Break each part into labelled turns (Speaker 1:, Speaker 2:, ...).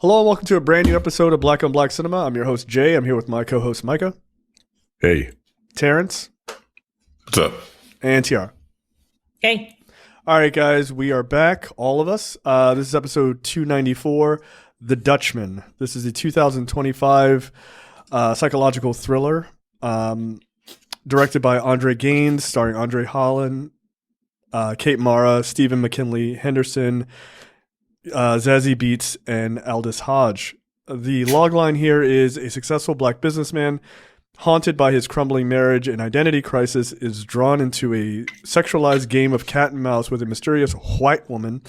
Speaker 1: Hello and welcome to a brand new episode of Black on Black Cinema. I'm your host, Jay. I'm here with my co-host, Micah.
Speaker 2: Hey.
Speaker 1: Terrence.
Speaker 2: What's up?
Speaker 1: And Tiara.
Speaker 3: Hey.
Speaker 1: All right, guys. We are back, all of us. This is episode 294, The Dutchman. This is a 2025 psychological thriller directed by Andre Gaines, starring André Holland, Kate Mara, Stephen McKinley Henderson, Zazie Beetz, and Aldis Hodge. The logline here is a successful black businessman haunted by his crumbling marriage and identity crisis is drawn into a sexualized game of cat and mouse with a mysterious white woman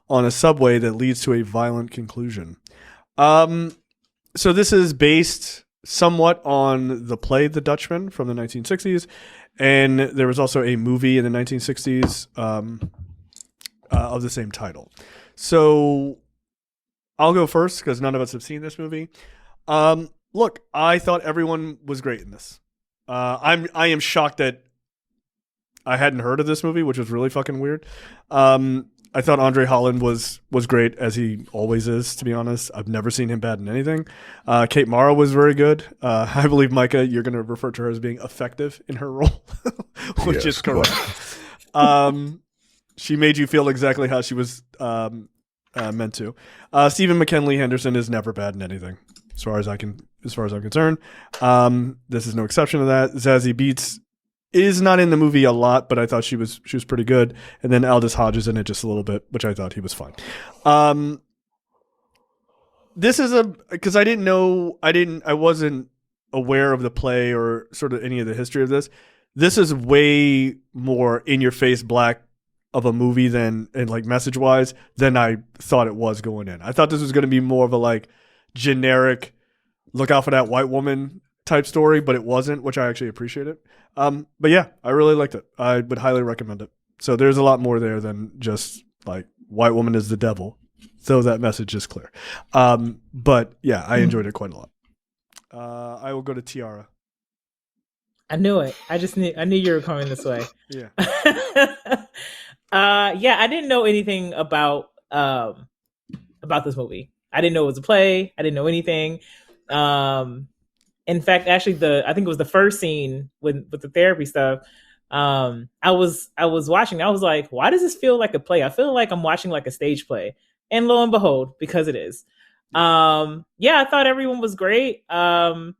Speaker 1: on a subway that leads to a violent conclusion. So this is based somewhat on the play The Dutchman from the 1960s, and there was also a movie in the 1960s of the same title. So I'll go first because none of us have seen this movie. Look, I thought everyone was great in this. I am shocked that I hadn't heard of this movie, which was really fucking weird. I thought André Holland was great, as he always is, to be honest. I've never seen him bad in anything. Kate Mara was very good. I believe, Micah, you're going to refer to her as being effective in her role, which is correct. She made you feel exactly how she was meant to. Stephen McKinley Henderson is never bad in anything, as far as I'm concerned. This is no exception to that. Zazie Beetz is not in the movie a lot, but I thought she was pretty good. And then Aldis Hodge is in it just a little bit, which I thought he was fine. This is because I wasn't aware of the play or sort of any of the history of this. This is way more in your face black of a movie and like message wise than I thought it was going in. I thought this was going to be more of a like generic look out for that white woman type story, but it wasn't, which I actually appreciated. But yeah, I really liked it. I would highly recommend it. So there's a lot more there than just like white woman is the devil, so that message is clear. But yeah, I enjoyed it quite a lot. I will go to Tiara.
Speaker 3: I knew it. I knew you were coming this way.
Speaker 1: Yeah.
Speaker 3: Yeah, I didn't know anything about this movie. I didn't know it was a play. I didn't know anything. In fact, actually, I think it was the first scene with the therapy stuff. I was watching. I was like, why does this feel like a play? I feel like I'm watching like a stage play. And lo and behold, because it is. Yeah, I thought everyone was great. I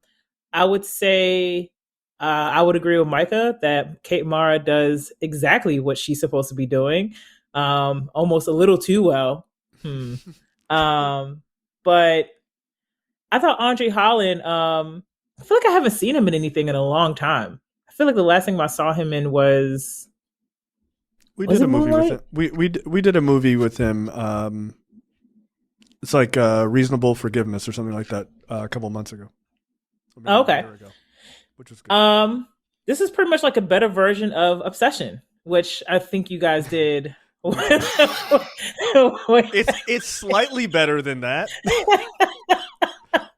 Speaker 3: would say I would agree with Micah that Kate Mara does exactly what she's supposed to be doing, almost a little too well. But I thought André Holland, I feel like I haven't seen him in anything in a long time. I feel like the last thing I saw him in was
Speaker 1: we did a movie with him. We did a movie with him. It's like Reasonable Forgiveness or something like that a couple months ago.
Speaker 3: Okay.
Speaker 1: A year ago, which was good.
Speaker 3: This is pretty much like a better version of Obsession, which I think you guys did.
Speaker 1: It's slightly better than that.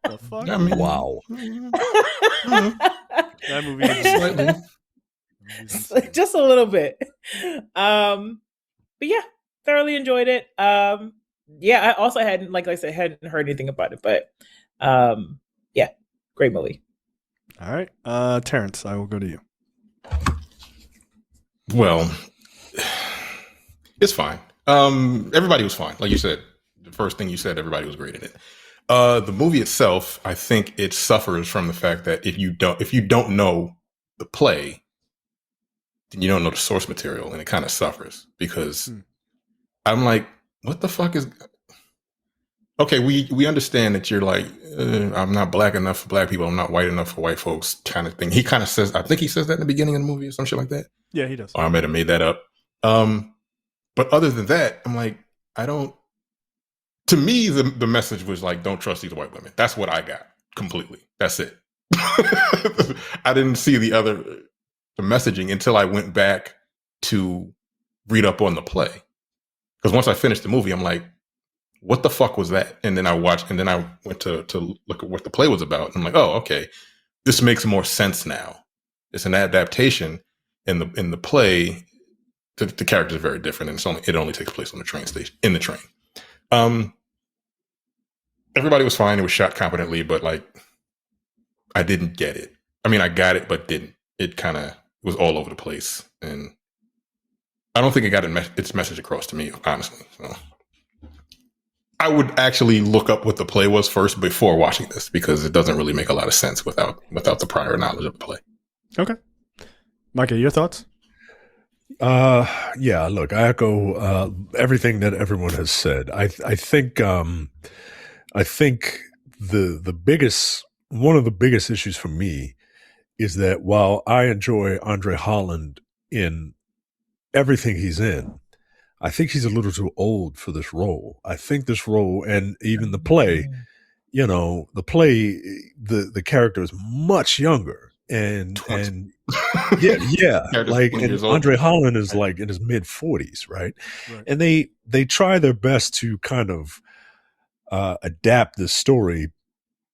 Speaker 1: The fuck?
Speaker 2: I mean, wow.
Speaker 1: That movie is slightly.
Speaker 3: Just a little bit. But yeah, thoroughly enjoyed it. Yeah, I also hadn't, like I said, hadn't heard anything about it, but yeah, great movie.
Speaker 1: All right, Terrence, I will go to you.
Speaker 2: Well, it's fine. Everybody was fine. Like you said, the first thing you said, everybody was great in it. The movie itself, I think it suffers from the fact that if you don't know the play, then you don't know the source material, and it kind of suffers because I'm like, what the fuck is? Okay, we understand that you're like, I'm not black enough for black people, I'm not white enough for white folks, kind of thing. He kind of says, I think he says that in the beginning of the movie or some shit like that.
Speaker 1: Yeah, he does.
Speaker 2: Or I might have made that up. But other than that, I'm like, to me, the message was like, don't trust these white women. That's what I got completely. That's it. I didn't see the messaging until I went back to read up on the play. Because once I finished the movie, I'm like, what the fuck was that? And then I went to look at what the play was about. And I'm like, oh, okay, this makes more sense now. It's an adaptation. In the play, the characters are very different, and it only takes place on the train station, in the train. everybody was fine. It was shot competently, but like, I didn't get it. I mean, I got it, but didn't. It kind of was all over the place, and I don't think it got its message across to me, honestly. So I would actually look up what the play was first before watching this, because it doesn't really make a lot of sense without the prior knowledge of the play.
Speaker 1: Okay. Micah, your thoughts?
Speaker 4: Yeah, look, I echo everything that everyone has said. I think the biggest, one of the biggest issues for me is that while I enjoy André Holland in everything he's in, I think he's a little too old for this role. I think this role, and even the play, you know, the character is much younger, and
Speaker 2: 20.
Speaker 4: yeah, like, and André Holland is
Speaker 2: right,
Speaker 4: like in his mid 40s, right?
Speaker 1: Right.
Speaker 4: And they try their best to kind of adapt this story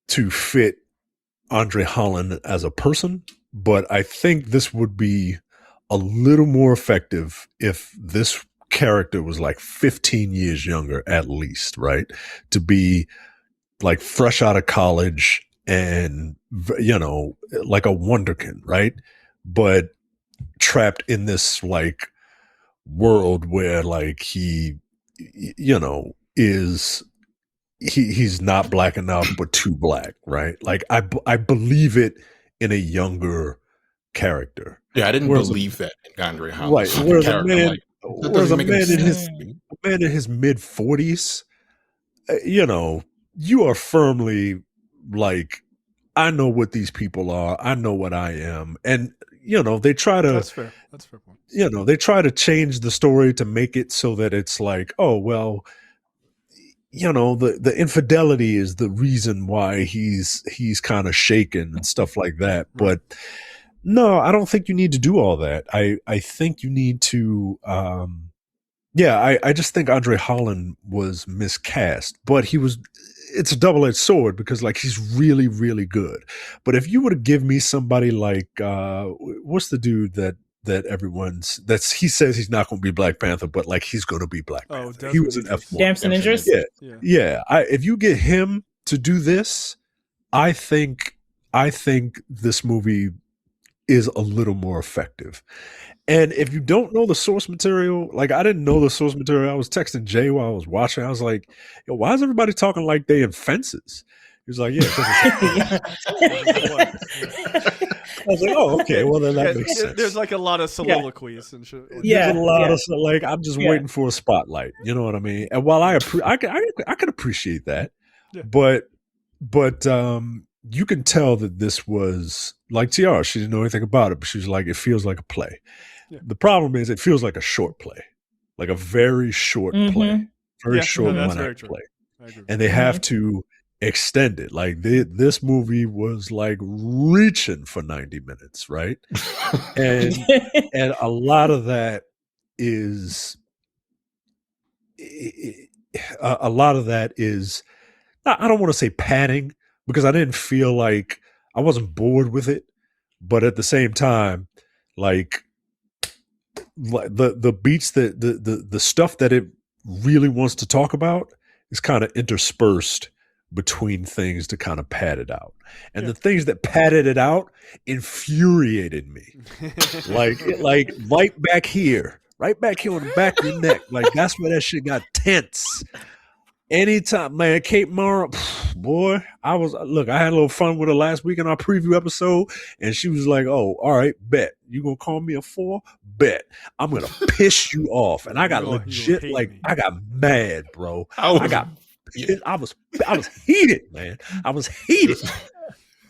Speaker 4: to fit André Holland as a person, but I think this would be a little more effective if this character was like 15 years younger at least, right? To be like fresh out of college and, you know, like a wonderkind, right? But trapped in this like world where like he, you know, is he's not black enough but too black, right? Like I believe it in a younger character.
Speaker 2: Yeah, I didn't believe that in André Holland.
Speaker 4: Right. Whereas a man,
Speaker 2: like,
Speaker 4: a man in his mid 40s, you know, you are firmly like, I know what these people are. I know what I am. And, you know, they try to,
Speaker 1: That's fair. That's a fair point.
Speaker 4: You know, they try to change the story to make it so that it's like, oh, well, you know, the infidelity is the reason why he's kind of shaken and stuff like that.
Speaker 1: Right.
Speaker 4: But no, I don't think you need to do all that. I think you need to, I just think André Holland was miscast, but it's a double-edged sword because like he's really, really good. But if you were to give me somebody like, what's the dude that he says he's not going to be Black Panther, but like he's going to be Black Panther. He was an F1.
Speaker 3: Damson Idris?
Speaker 4: Yeah. If you get him to do this, I think this movie is a little more effective. And if you don't know the source material, like I didn't know the source material. I was texting Jay while I was watching. I was like, yo, why is everybody talking like they in fences? He was like, yeah. I was like, oh, okay. Well, then that makes sense.
Speaker 1: There's like a lot of soliloquies and shit.
Speaker 4: There's a lot of like, I'm just waiting for a spotlight. You know what I mean? And while I could appreciate that, but you can tell that this was like Tiara. She didn't know anything about it, but she was like, it feels like a play. Yeah. The problem is it feels like a short play, like a very short play, very short one-act play. And they have to extend it. Like this movie was like reaching for 90 minutes, right? and a lot of that is I don't want to say padding, because I didn't feel like I wasn't bored with it, but at the same time, like the beats that the stuff that it really wants to talk about is kind of interspersed between things to kind of pad it out. And the things that padded it out infuriated me. like right back here on the back of your neck. Like that's where that shit got tense. Anytime, man, Kate Mara, boy, I had a little fun with her last week in our preview episode, and she was like, oh, all right, bet. You gonna call me a 4? Bet. I'm gonna piss you off. And I got legit, like, I got mad, bro. I was heated, man. I was heated.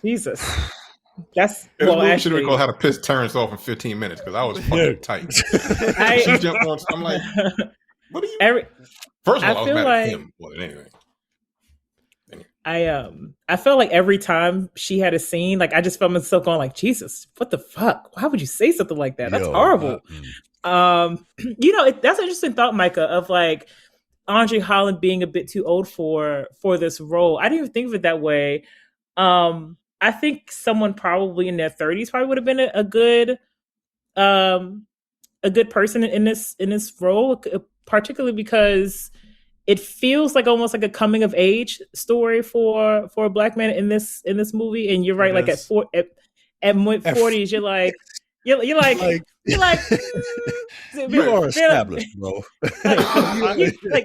Speaker 3: Jesus. That's
Speaker 2: should have called how to piss Terrence off in 15 minutes, because I was fucking tight. She jumped on, I'm like, what are you? First of all, I was mad at him. Well, anyway.
Speaker 3: I felt like every time she had a scene, like I just felt myself going like, Jesus, what the fuck? Why would you say something like that? That's horrible. You know, that's an interesting thought, Micah, of like André Holland being a bit too old for this role. I didn't even think of it that way. I think someone probably in their 30s probably would have been a good person in this role, particularly because it feels like almost like a coming of age story for a black man in this movie. And you're right, like at mid 40s, you're like you're like you
Speaker 4: are established, bro.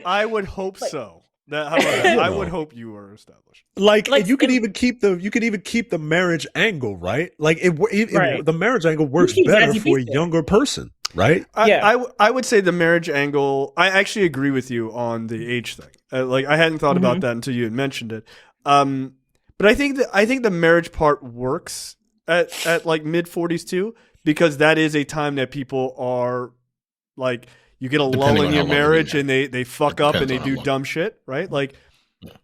Speaker 1: I would hope so. I would hope you were established.
Speaker 4: Like you could even keep the marriage angle, right? Like the marriage angle works better for a younger person, right?
Speaker 1: I would say the marriage angle. I actually agree with you on the age thing. Like I hadn't thought about that until you had mentioned it. But I think the marriage part works at like mid 40s too, because that is a time that people are like, you get a lull in your marriage and they fuck up and they do dumb shit, right? Like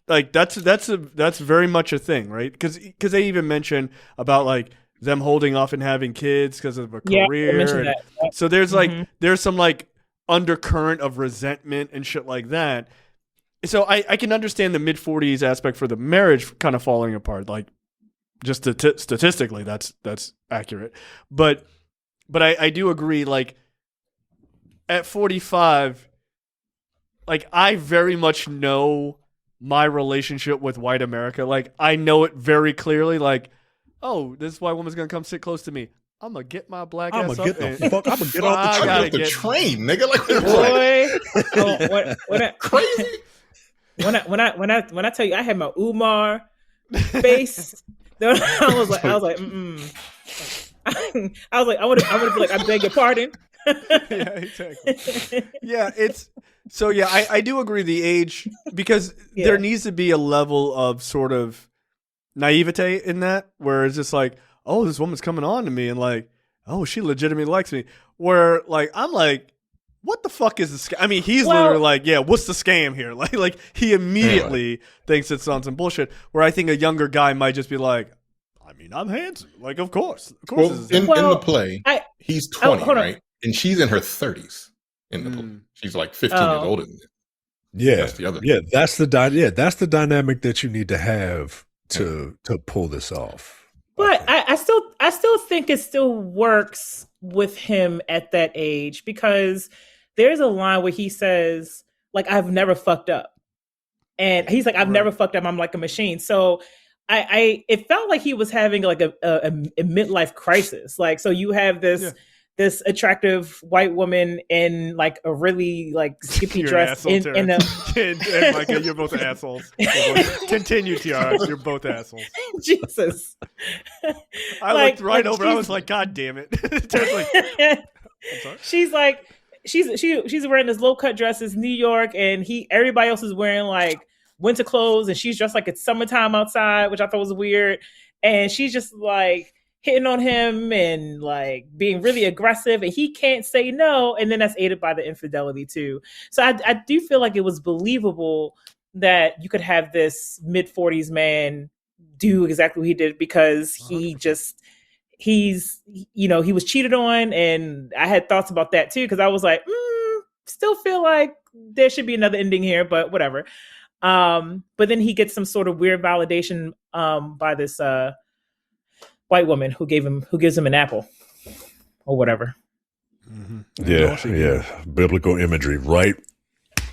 Speaker 1: that's very much a thing, right? Because they even mention about like them holding off and having kids because of a career. So there's like there's some like undercurrent of resentment and shit like that. So I can understand the mid 40s aspect for the marriage kind of falling apart, like just statistically that's accurate. But I do agree, like at 45, like I very much know my relationship with white America. Like I know it very clearly. Like, oh, this white woman's gonna come sit close to me. I'm gonna get my black ass up. I'm gonna get off
Speaker 2: the train, nigga. Like,
Speaker 3: boy,
Speaker 2: crazy.
Speaker 3: When I tell you, I had my Umar face. I was like, I would be like, I beg your pardon.
Speaker 1: Yeah, exactly. Yeah, I do agree the age, because there needs to be a level of sort of naivete in that, where it's just like, oh, this woman's coming on to me and like, oh, she legitimately likes me. Where like I'm like, what the fuck is the scam? I mean, he's literally like, yeah, what's the scam here? Like he immediately thinks it's on some bullshit. Where I think a younger guy might just be like, I mean, I'm handsome. Like, of course.
Speaker 2: Well, in the play, he's 20, right? And she's in her 30s in the play. She's like 15 years older than him.
Speaker 4: Yeah,
Speaker 2: that's the other.
Speaker 4: Yeah, that's the dynamic that you need to have to pull this off.
Speaker 3: But I still think it still works with him at that age, because there's a line where he says, like, I've never fucked up. And he's like, I've never fucked up. I'm like a machine. So it felt like he was having like a midlife crisis. Like, so you have this attractive white woman in like a really like skimpy dress in a
Speaker 1: and Micah, you're both assholes. Continue, Tiara. You're both assholes.
Speaker 3: Jesus.
Speaker 1: I looked right over. I was like, God damn it. I'm sorry?
Speaker 3: She's like, she's wearing this low cut dress. It's New York, and everybody else is wearing like winter clothes, and she's dressed like it's summertime outside, which I thought was weird. And she's just like hitting on him and like being really aggressive, and he can't say no. And then that's aided by the infidelity too. So I do feel like it was believable that you could have this mid 40s man do exactly what he did, because he was cheated on. And I had thoughts about that too, because I was like, still feel like there should be another ending here, but whatever. But then he gets some sort of weird validation by this white woman who gives him an apple or whatever.
Speaker 2: Mm-hmm.
Speaker 4: Yeah. Biblical imagery, right?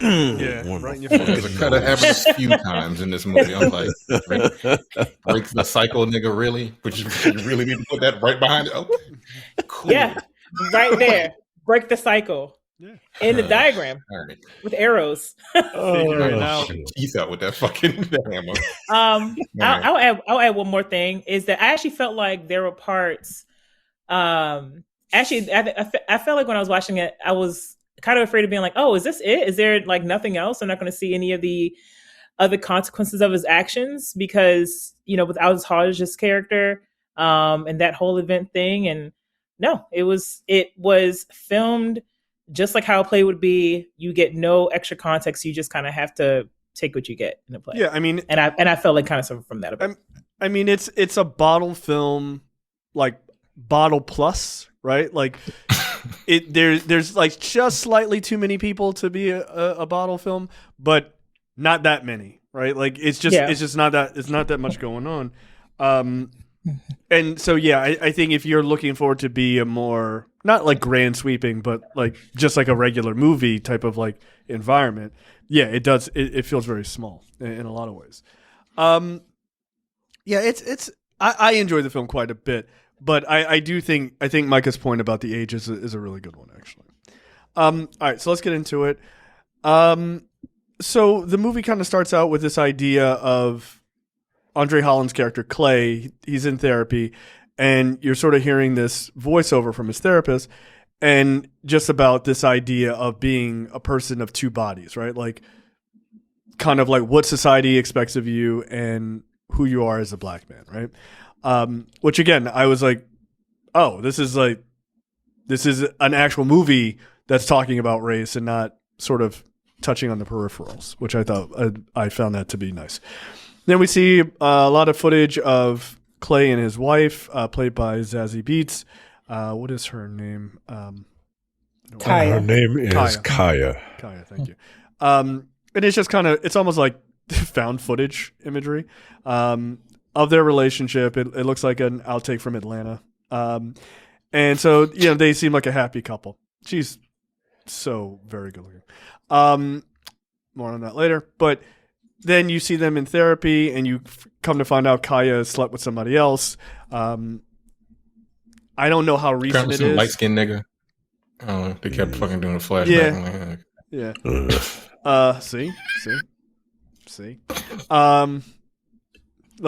Speaker 1: Right in your face.
Speaker 2: There's a cut that happens a few times in this movie. I'm like, break the cycle, nigga, really? But you really need to put that right behind it? Okay. Cool.
Speaker 3: Yeah, right there. Break the cycle. Yeah. In the diagram with arrows.
Speaker 2: Teeth out with that fucking hammer.
Speaker 3: I'll add one more thing, is that I actually felt like there were parts. Actually, I felt like when I was watching it, I was kind of afraid of being like, oh, is this it? Is there like nothing else? I'm not going to see any of the other consequences of his actions, because, with Aldis Hodge's character and that whole event thing. And no, it was filmed just like how a play would be. You get no extra context. You just kind of have to take what you get in the play.
Speaker 1: Yeah, I mean,
Speaker 3: and I felt like kind of suffered from that a bit.
Speaker 1: I mean, it's a bottle film, like bottle plus, right? Like there's like just slightly too many people to be a bottle film, but not that many, right? Like it's just not that much going on. And so, yeah, I think if you're looking for it to be a more, not like grand sweeping, but like just like a regular movie type of like environment, yeah, it does. It feels very small in a lot of ways. Yeah, I enjoy the film quite a bit, but I think Micah's point about the age is a really good one, actually. All right, so let's get into it. So the movie kind of starts out with this idea of André Holland's character, Clay. He's in therapy, and you're sort of hearing this voiceover from his therapist, and just about this idea of being a person of two bodies, right? Like, kind of like what society expects of you and who you are as a black man, right? Which, again, I was like, oh, this is an actual movie that's talking about race and not sort of touching on the peripherals, which I thought I found that to be nice. Then we see a lot of footage of Clay and his wife, played by Zazie Beetz. What is her name?
Speaker 3: Kaya.
Speaker 4: Her name is Kaya.
Speaker 1: Kaya, thank you. And it's just kind of, it's almost like found footage imagery of their relationship. It looks like an outtake from Atlanta. And so, they seem like a happy couple. She's so very good looking. More on that later. But then you see them in therapy, and you come to find out Kaya slept with somebody else. I don't know how recent it is.
Speaker 2: Light skinned nigga. They kept fucking doing a flashback.
Speaker 1: Yeah. See.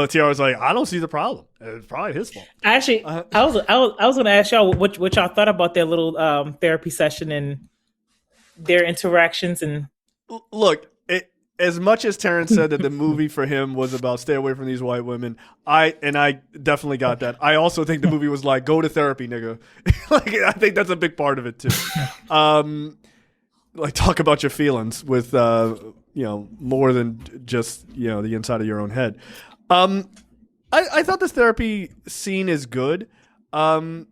Speaker 1: Tiara was like, I don't see the problem. It's probably his fault.
Speaker 3: Actually, I was going to ask y'all what y'all thought about their little therapy session and their interactions. And
Speaker 1: look, as much as Terrence said that the movie for him was about stay away from these white women, I definitely got that. I also think the movie was like, go to therapy, nigga. Like, I think that's a big part of it too. Like, talk about your feelings with more than just the inside of your own head. I thought this therapy scene is good. I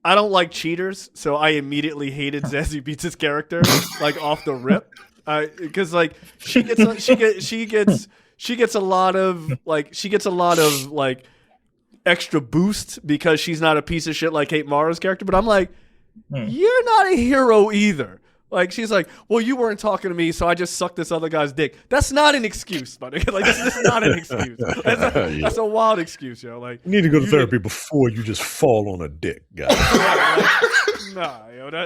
Speaker 1: don't like cheaters, so I immediately hated Zazie Beetz' character, like, off the rip. Because like she gets a lot of like extra boost because she's not a piece of shit like Kate Mara's character. But I'm like, you're not a hero either. Like, she's like, well, you weren't talking to me, so I just sucked this other guy's dick. That's not an excuse, buddy. Like, that's just not an excuse. That's a wild excuse, Like,
Speaker 4: you need to go to therapy before you just fall on a dick, guys.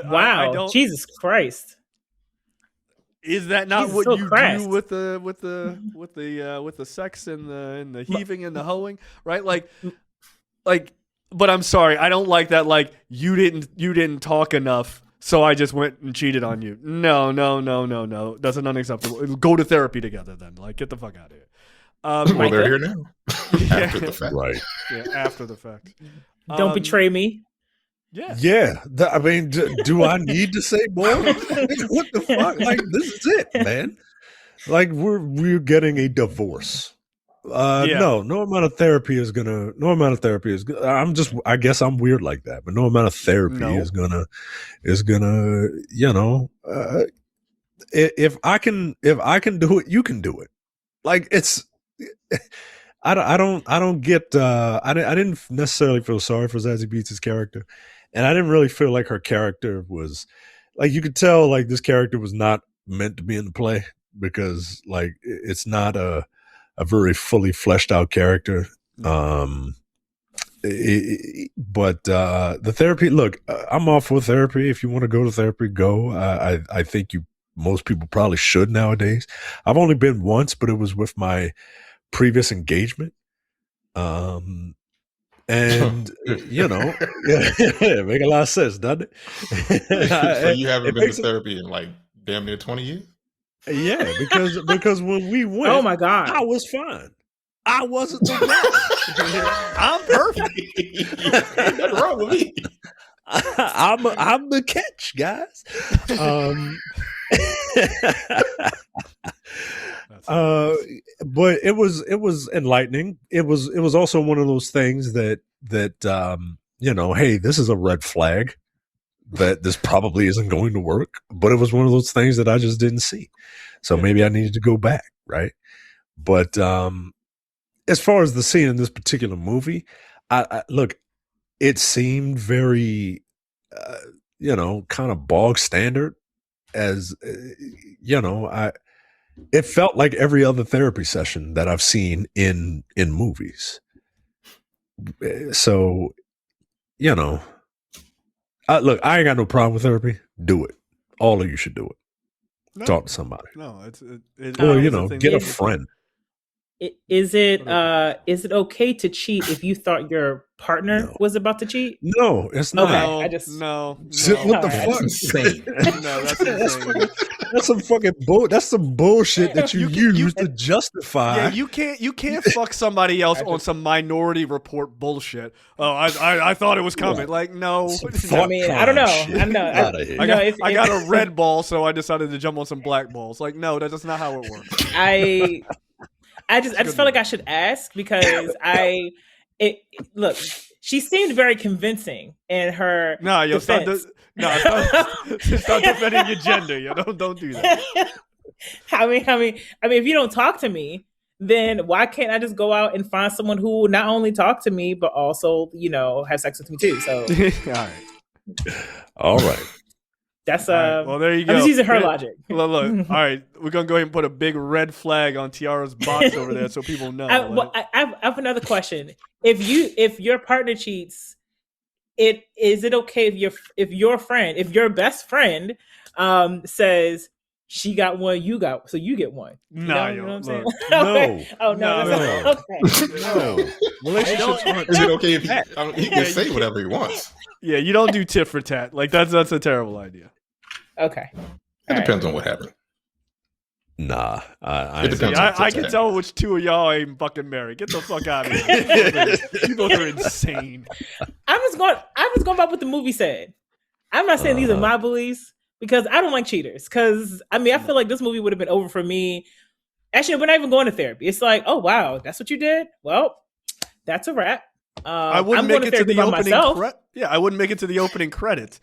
Speaker 3: Wow, Jesus Christ.
Speaker 1: Is that not
Speaker 3: Jesus,
Speaker 1: what
Speaker 3: so
Speaker 1: you
Speaker 3: crass.
Speaker 1: do with the sex and the heaving and the hoeing, right? Like, but I'm sorry, I don't like that. Like, you didn't talk enough, so I just went and cheated on you. No. That's an unacceptable. Go to therapy together then. Like, get the fuck out of here.
Speaker 2: Well, they're here now. After the fact,
Speaker 4: right?
Speaker 1: Yeah, after the fact.
Speaker 3: Don't betray me.
Speaker 1: Yeah.
Speaker 4: I mean, do I need to say more? What the fuck? Like, this is it, man. Like, we're getting a divorce. No amount of therapy is gonna. I guess I'm weird like that, but no amount of therapy is gonna. If I can do it, you can do it. Like, it's. I don't get. I didn't necessarily feel sorry for Zazie Beetz' character. And I didn't really feel like her character was, like, you could tell, like, this character was not meant to be in the play because, like, it's not a very fully fleshed out character. But the therapy, look, I'm all for therapy. If you want to go to therapy, go. I think most people probably should nowadays. I've only been once, but it was with my previous engagement. And make a lot of sense, doesn't it?
Speaker 2: So you haven't been to therapy in like damn near 20 years?
Speaker 4: Yeah, because when we went,
Speaker 3: oh my God,
Speaker 4: I was fine. I wasn't the guy.
Speaker 1: I'm perfect.
Speaker 2: Ain't nothing wrong with me.
Speaker 4: I'm the catch, guys. But it was enlightening. It was also one of those things that hey, this is a red flag that this probably isn't going to work. But it was one of those things that I just didn't see. So maybe I needed to go back, right? But as far as the scene in this particular movie, I look, it seemed very, kind of bog standard. As it felt like every other therapy session that I've seen in movies. So, look, I ain't got no problem with therapy. Do it. All of you should do it.
Speaker 1: No.
Speaker 4: Talk to somebody.
Speaker 1: No,
Speaker 4: Or get a friend.
Speaker 3: Is it okay to cheat if you thought your partner was about to cheat?
Speaker 4: No, it's not.
Speaker 3: Okay,
Speaker 4: What the fuck?
Speaker 2: That's insane.
Speaker 1: No, that's insane.
Speaker 4: That's some fucking That's some bullshit that you use to justify.
Speaker 1: Yeah, you can't fuck somebody else on some Minority Report bullshit. Oh, I thought it was coming. Like, no.
Speaker 3: I mean, I don't know. I know.
Speaker 1: I got a red ball, so I decided to jump on some black balls. Like, no, that's not how it works.
Speaker 3: I just felt like I should ask because look, she seemed very convincing in her defense.
Speaker 1: Start defending your gender. You don't do that.
Speaker 3: I mean, if you don't talk to me, then why can't I just go out and find someone who will not only talk to me but also, have sex with me too? So,
Speaker 4: all right.
Speaker 3: That's
Speaker 1: well, there you go.
Speaker 3: I'm just using her logic.
Speaker 1: Look. All right, we're gonna go ahead and put a big red flag on Tiara's box over there so people know.
Speaker 3: I have another question. If your partner cheats, is it okay if your best friend says she got one, you get one? You know what I'm saying?
Speaker 4: No.
Speaker 3: Oh no. Okay.
Speaker 4: No. Relationships aren't.
Speaker 2: Is it okay if he can say whatever he wants?
Speaker 1: Yeah, you don't do tit for tat. Like that's a terrible idea.
Speaker 3: Okay.
Speaker 2: It depends on what happened.
Speaker 4: Nah,
Speaker 2: it depends.
Speaker 1: I can tell which two of y'all ain't fucking married. Get the fuck out of here. You both are insane.
Speaker 3: I'm just going by what the movie said. I'm not saying these are my beliefs because I don't like cheaters. Because I feel like this movie would have been over for me. Actually, we're not even going to therapy. It's like, oh wow, that's what you did. Well, that's a wrap.
Speaker 1: I wouldn't make it to the opening I wouldn't make it to the opening credits.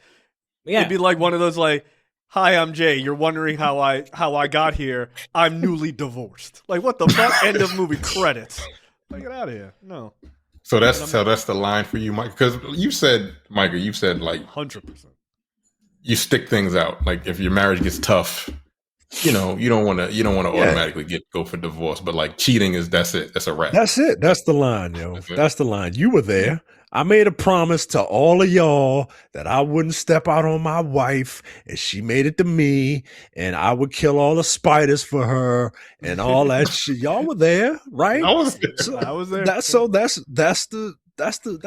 Speaker 1: Yeah. It'd be like one of those like, "Hi, I'm Jay. You're wondering how I got here. I'm newly divorced." Like, what the fuck? End of movie credits. Like, get out of here. No.
Speaker 2: So that's the line for you, Mike. Because you said like
Speaker 1: 100%.
Speaker 2: You stick things out. Like if your marriage gets tough, you don't want to automatically go for divorce. But like cheating that's it. That's a wrap.
Speaker 4: That's it. That's the line, yo. That's the line. You were there. I made a promise to all of y'all that I wouldn't step out on my wife, and she made it to me, and I would kill all the spiders for her and all that shit. Y'all were there, right?
Speaker 2: I was there.
Speaker 1: I was there.
Speaker 4: That's the line,
Speaker 2: That's
Speaker 4: man.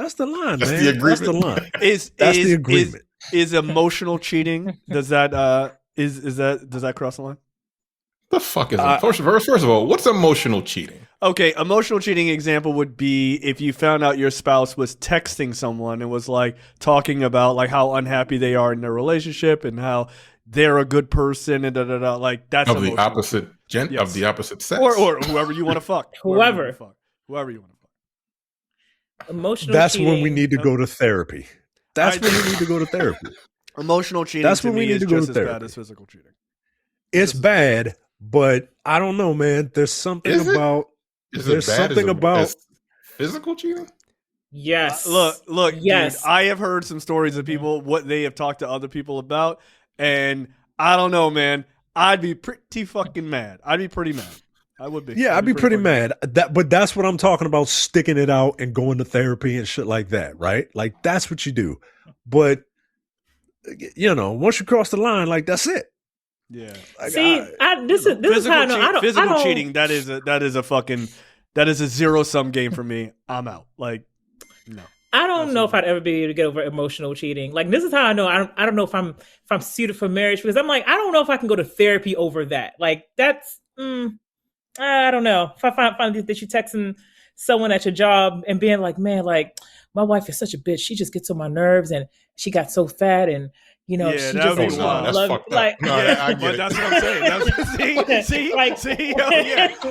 Speaker 2: The agreement.
Speaker 4: That's the line.
Speaker 1: That's the agreement. Is emotional cheating? Does that does that cross the line?
Speaker 2: The fuck is it? First of all, what's emotional cheating?
Speaker 1: Okay, emotional cheating example would be if you found out your spouse was texting someone and was like talking about like how unhappy they are in their relationship and how they're a good person and like that's
Speaker 2: of the opposite of the opposite sex
Speaker 1: or whoever you want to fuck.
Speaker 3: Whoever
Speaker 1: you want to fuck.
Speaker 3: Emotional.
Speaker 4: That's
Speaker 3: cheating.
Speaker 4: when we need to go to therapy. That's when we need to go to therapy.
Speaker 1: Emotional cheating.
Speaker 4: That's when we need to go to therapy.
Speaker 1: Just as bad as physical cheating.
Speaker 4: It's bad, but I don't know, man. There's something about. There's something about
Speaker 2: physical cheating.
Speaker 3: Yes.
Speaker 1: Look.
Speaker 3: Yes.
Speaker 1: Dude, I have heard some stories of people what they have talked to other people about, and I don't know, man. I'd be pretty fucking mad. I'd be pretty mad. I would be.
Speaker 4: Yeah, I'd be pretty mad. But that's what I'm talking about, sticking it out and going to therapy and shit like that, right? Like, that's what you do. But, once you cross the line, like, that's it.
Speaker 1: Yeah.
Speaker 3: Like, this is how I know.
Speaker 1: Physical cheating, that is a zero-sum game for me. I'm out. Like, no.
Speaker 3: I don't know if I'd ever be able to get over emotional cheating. Like, this is how I know. I don't know if I'm suited for marriage because I'm like, I don't know if I can go to therapy over that. Like, that's I don't know. If I find that you're texting someone at your job and being like, man, like my wife is such a bitch. She just gets on my nerves and she got so fat and she just
Speaker 2: that's fucked up. I get it.
Speaker 1: That's what I'm saying.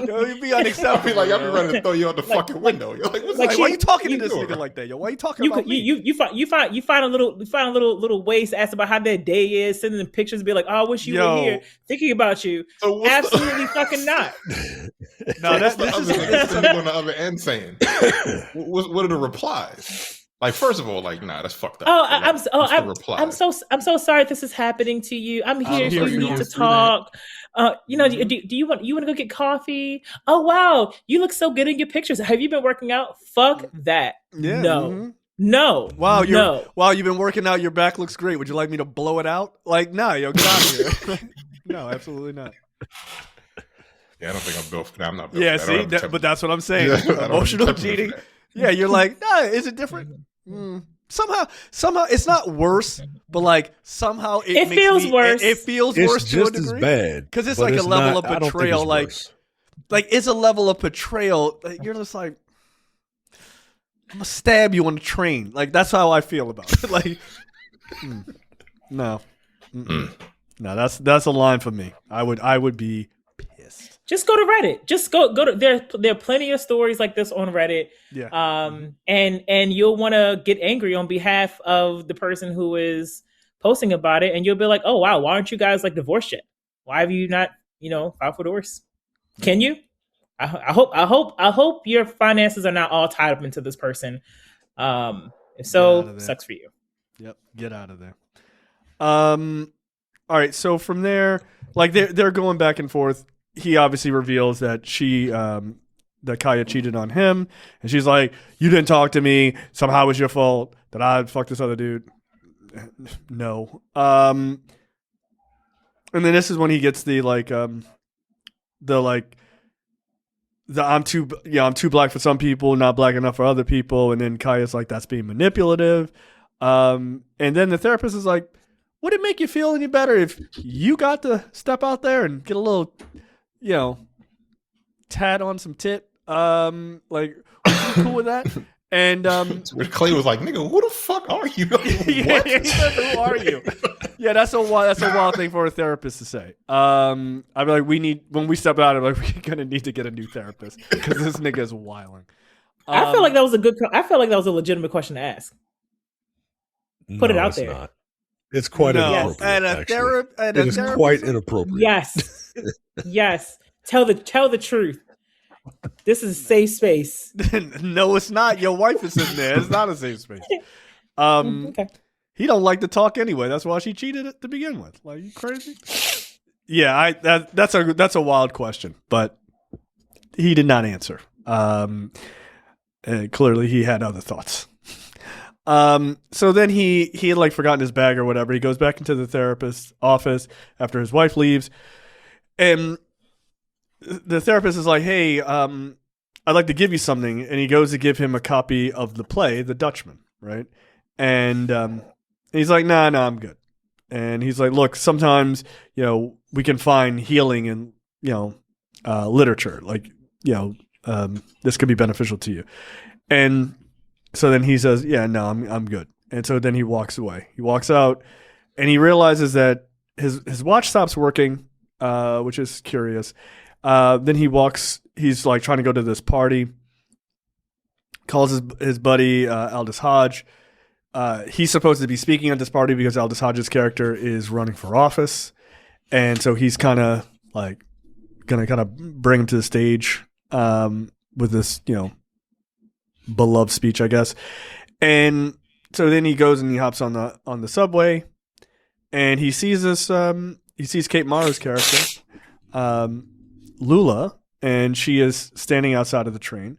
Speaker 1: You'd be unacceptable.
Speaker 2: I'll be ready to throw you out the fucking window. You're like,
Speaker 1: why are you talking to this nigga like that, yo? Why are you talking about me?
Speaker 3: You find a little ways to ask about how their day is, sending them pictures, be like, oh, I wish you were here, thinking about you. So absolutely fucking not.
Speaker 1: No,
Speaker 2: What's
Speaker 1: this is
Speaker 2: the nigga on the other end saying? What are the replies? Like, first of all, like, nah, that's fucked up.
Speaker 3: Oh,
Speaker 2: Like,
Speaker 3: I'm so sorry this is happening to you. I'm here if
Speaker 1: here
Speaker 3: you
Speaker 1: for
Speaker 3: need
Speaker 1: you.
Speaker 3: to
Speaker 1: Do
Speaker 3: talk. You know,
Speaker 1: Mhm.
Speaker 3: do you want to go get coffee? Oh wow, you look so good in your pictures. Have you been working out? Fuck that.
Speaker 1: Yeah,
Speaker 3: No.
Speaker 1: mhm.
Speaker 3: No.
Speaker 1: Wow,
Speaker 3: no.
Speaker 1: you've been working out. Your back looks great. Would you like me to blow it out? Like, no, yo, get out of here. No, absolutely not.
Speaker 2: Yeah, I don't think I'm built for that. I'm not built
Speaker 1: Yeah,
Speaker 2: for that. I don't
Speaker 1: see,
Speaker 2: have the
Speaker 1: but that's what I'm saying.
Speaker 2: Yeah, I don't have the
Speaker 1: Emotional
Speaker 2: temperament for
Speaker 1: cheating.
Speaker 2: that.
Speaker 1: Yeah, you're like, nah, is it different? Somehow it's not worse, but like somehow
Speaker 3: It
Speaker 1: makes
Speaker 3: feels worse.
Speaker 1: It feels
Speaker 4: It's
Speaker 1: worse to a
Speaker 4: just as
Speaker 1: degree
Speaker 4: bad
Speaker 1: because it's
Speaker 4: but
Speaker 1: like a level
Speaker 4: not-
Speaker 1: of
Speaker 4: I don't think
Speaker 1: betrayal.
Speaker 4: it's
Speaker 1: Like
Speaker 4: worse.
Speaker 1: it's a level of betrayal. Like, you're just like, I'm gonna stab you on the train. Like that's how I feel about it. Like, no, no, that's a line for me. I would be pissed.
Speaker 3: Just go to Reddit. Just go to there are plenty of stories like this on Reddit.
Speaker 1: Yeah.
Speaker 3: And you'll want to get angry on behalf of the person who is posting about it, and you'll be like, oh wow, why aren't you guys like divorced yet? Why have you not, filed for divorce? Can you? I hope your finances are not all tied up into this person. If
Speaker 1: Get out
Speaker 3: so,
Speaker 1: of there.
Speaker 3: sucks for you.
Speaker 1: Yep, get out of there. All right, so from there, like they're going back and forth. He obviously reveals that that Kaya cheated on him, and she's like, "You didn't talk to me. Somehow it was your fault that I fucked this other dude." No. And then this is when he gets the I'm too black for some people, not black enough for other people, and then Kaya's like, that's being manipulative. And then the therapist is like, would it make you feel any better if you got to step out there and get a little, tat on some tit? Like, would you be cool with that? And
Speaker 2: Clay was like, "Nigga, who the fuck are you?" What?
Speaker 1: he said, "Who are you?" Yeah, that's a wild thing for a therapist to say. I'd be like, when we step out, I'm like, we're gonna need to get a new therapist because this nigga is wilding.
Speaker 3: I feel like that was a legitimate question to ask. Put it out
Speaker 4: it's
Speaker 3: there.
Speaker 4: Not. It's quite inappropriate.
Speaker 1: And
Speaker 4: it is quite inappropriate.
Speaker 3: Yes, yes. Tell the truth. This is a safe space.
Speaker 1: No, it's not. Your wife is in there. It's not a safe space.
Speaker 3: Okay.
Speaker 1: He don't like to talk anyway. That's why she cheated to begin with. Like, you crazy? Yeah, that's a wild question, but he did not answer. Clearly, he had other thoughts. So then he had like forgotten his bag or whatever. He goes back into the therapist's office after his wife leaves, and the therapist is like, "Hey, I'd like to give you something," and he goes to give him a copy of the play, The Dutchman, right? And he's like, "Nah, I'm good." And he's like, "Look, sometimes we can find healing in literature, like this could be beneficial to you." And so then he says, "Yeah, no, I'm good." And so then he walks away. He walks out, and he realizes that his watch stops working, which is curious. Then he's like trying to go to this party, calls his buddy Aldis Hodge. He's supposed to be speaking at this party because Aldis Hodge's character is running for office. And so he's kind of like going to kind of bring him to the stage with this, beloved speech, I guess. And so then he goes and he hops on the subway, and he sees Kate Mara's character, Lula, and she is standing outside of the train.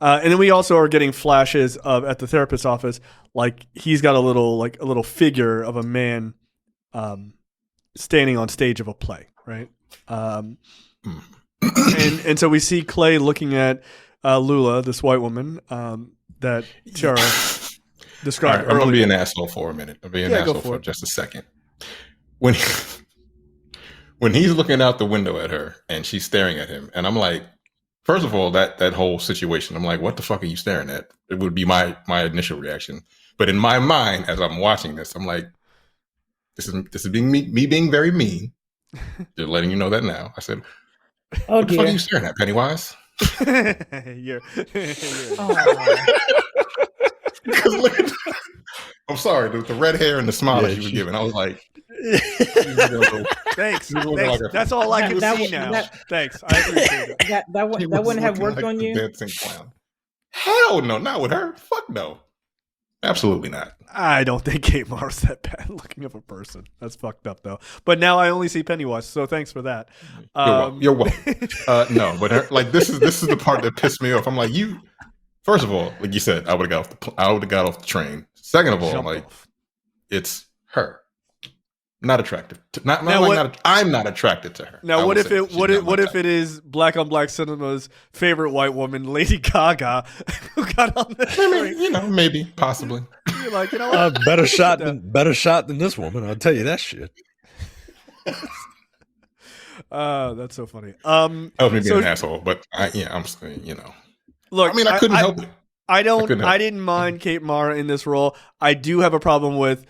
Speaker 1: And then we also are getting flashes of at the therapist's office, like he's got a little figure of a man standing on stage of a play, right? And so we see Clay looking at Lula, this white woman that Tiara described
Speaker 2: I'm gonna be
Speaker 1: earlier.
Speaker 2: an asshole for a minute. I'll be an
Speaker 1: Yeah,
Speaker 2: asshole
Speaker 1: go for
Speaker 2: for
Speaker 1: it.
Speaker 2: just a second. When he's looking out the window at her and she's staring at him, and I'm like, first of all, that whole situation, I'm like, what the fuck are you staring at? It would be my initial reaction. But in my mind, as I'm watching this, I'm like, this is being me being very mean. Just letting you know that now. I said,
Speaker 3: Oh
Speaker 2: what the fuck are
Speaker 3: dear.
Speaker 2: you staring at, Pennywise?
Speaker 1: You're-
Speaker 2: Because look at I'm sorry, the red hair and the smile that
Speaker 4: Yeah,
Speaker 2: she was
Speaker 4: she-
Speaker 2: giving. I was like,
Speaker 1: Thanks.
Speaker 2: You're looking like a-
Speaker 1: That's all I can
Speaker 3: That-
Speaker 1: see
Speaker 3: that-
Speaker 1: now.
Speaker 3: that-
Speaker 1: Thanks. I appreciate it.
Speaker 3: that
Speaker 2: He
Speaker 3: wouldn't
Speaker 2: was
Speaker 3: have
Speaker 2: looking
Speaker 3: worked
Speaker 2: like
Speaker 3: on
Speaker 2: the
Speaker 3: you.
Speaker 2: dancing clown. Hell no, not with her. Fuck no. Absolutely not.
Speaker 1: I don't think Kate Mara's that bad looking of a person. That's fucked up though. But now I only see Pennywise, so thanks for that.
Speaker 2: You're welcome. No, but her, like this is the part that pissed me off. I'm like, you. First of all, like you said, I would have got off the train. Second of all,
Speaker 1: Jump
Speaker 2: like
Speaker 1: off.
Speaker 2: it's her. Not attractive.
Speaker 1: Now
Speaker 2: I'm not attracted to her.
Speaker 1: Now,
Speaker 2: I
Speaker 1: what
Speaker 2: would
Speaker 1: if
Speaker 2: say
Speaker 1: it
Speaker 2: she's
Speaker 1: what
Speaker 2: not
Speaker 1: if,
Speaker 2: my
Speaker 1: what if
Speaker 2: type.
Speaker 1: it is black on black cinema's favorite white woman, Lady Gaga, who got on the
Speaker 2: I mean,
Speaker 1: train?
Speaker 2: you know, maybe, possibly.
Speaker 1: You're like, you know what?
Speaker 4: Better shot than this woman. I'll tell you that shit.
Speaker 1: That's so funny.
Speaker 2: That was me being
Speaker 1: So-
Speaker 2: an asshole, but I'm saying, you know.
Speaker 1: Look,
Speaker 2: I mean, I couldn't help it.
Speaker 1: I
Speaker 2: couldn't help
Speaker 1: didn't mind Kate Mara in this role. I do have a problem with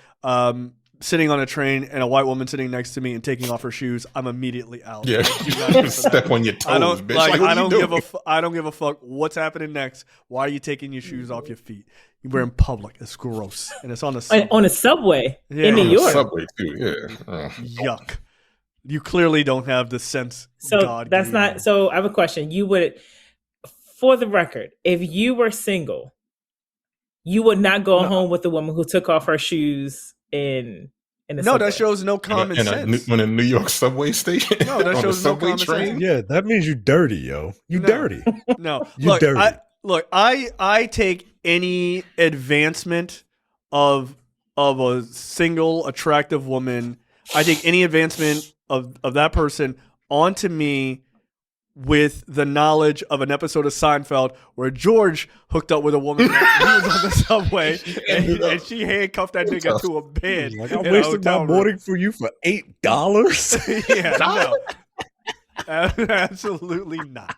Speaker 1: sitting on a train and a white woman sitting next to me and taking off her shoes. I'm immediately out.
Speaker 2: Yeah,
Speaker 1: Like, you gotta do
Speaker 2: step
Speaker 1: that.
Speaker 2: on your toes,
Speaker 1: I don't
Speaker 2: bitch.
Speaker 1: like.
Speaker 2: what
Speaker 1: I
Speaker 2: are you
Speaker 1: don't give
Speaker 2: doing?
Speaker 1: I don't give a fuck what's happening next. Why are you taking your shoes off your feet? We're in public. It's gross, and it's on the subway.
Speaker 3: On a subway
Speaker 1: Yeah.
Speaker 3: in New
Speaker 2: On the
Speaker 3: York.
Speaker 2: subway too. Yeah.
Speaker 1: Yuck. You clearly don't have the sense.
Speaker 3: So
Speaker 1: God
Speaker 3: that's
Speaker 1: gave
Speaker 3: not.
Speaker 1: you.
Speaker 3: So I have a question. You would, for the record, if you were single, you would not go home with the woman who took off her shoes in the
Speaker 1: No,
Speaker 3: subway.
Speaker 1: that shows no common sense.
Speaker 2: On a New York subway station.
Speaker 1: No, that
Speaker 2: on a
Speaker 1: shows no
Speaker 2: subway
Speaker 1: common
Speaker 2: train.
Speaker 1: sense.
Speaker 4: Yeah, that means you dirty, yo. You
Speaker 1: No.
Speaker 4: dirty.
Speaker 1: No,
Speaker 4: You dirty.
Speaker 1: I take any advancement of a single attractive woman. I take any advancement of that person onto me with the knowledge of an episode of Seinfeld where George hooked up with a woman that he was on the subway and she handcuffed that nigga to a bed.
Speaker 4: Like, I
Speaker 1: in a
Speaker 4: wasted my
Speaker 1: hotel room.
Speaker 4: morning for you for $8.
Speaker 1: Yeah, no. Absolutely not.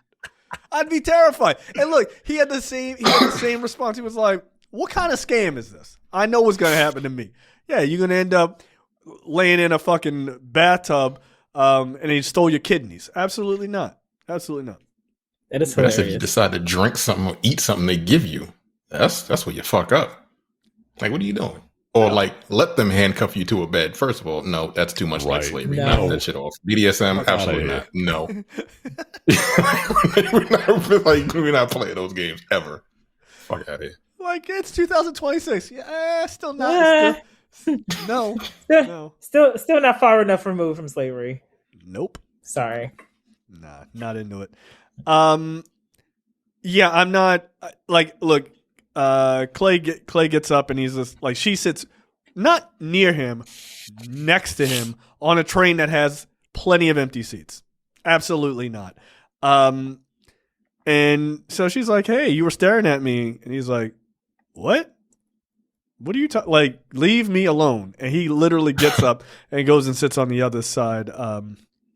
Speaker 1: I'd be terrified. And look, he had the same response. He was like, "What kind of scam is this? I know what's going to happen to me. Yeah, you're going to end up laying in a fucking bathtub and he stole your kidneys. Absolutely not. Absolutely not."
Speaker 3: That is
Speaker 2: But that's
Speaker 3: hilarious.
Speaker 2: if you decide to drink something or eat something they give you. That's where you fuck up. Like, what are you doing? Or like, let them handcuff you to a bed. First of all, no, that's too much like
Speaker 4: Right.
Speaker 2: slavery.
Speaker 3: No.
Speaker 2: Knock that shit off. BDSM,
Speaker 4: Fuck outta
Speaker 2: absolutely
Speaker 4: here.
Speaker 2: not. No. we're not playing those games ever. Fuck out of here.
Speaker 1: Like, it's 2026. Yeah, still not.
Speaker 3: Yeah.
Speaker 1: No. No.
Speaker 3: Still not far enough removed from slavery.
Speaker 1: Nope.
Speaker 3: Sorry.
Speaker 1: Nah, not into it. Yeah, I'm not like. Look, Clay gets up and he's just like, she sits not near him, next to him on a train that has plenty of empty seats. Absolutely not. And so she's like, "Hey, you were staring at me," and he's like, "What? What are you talking? Like, leave me alone." And he literally gets up and goes and sits on the other side of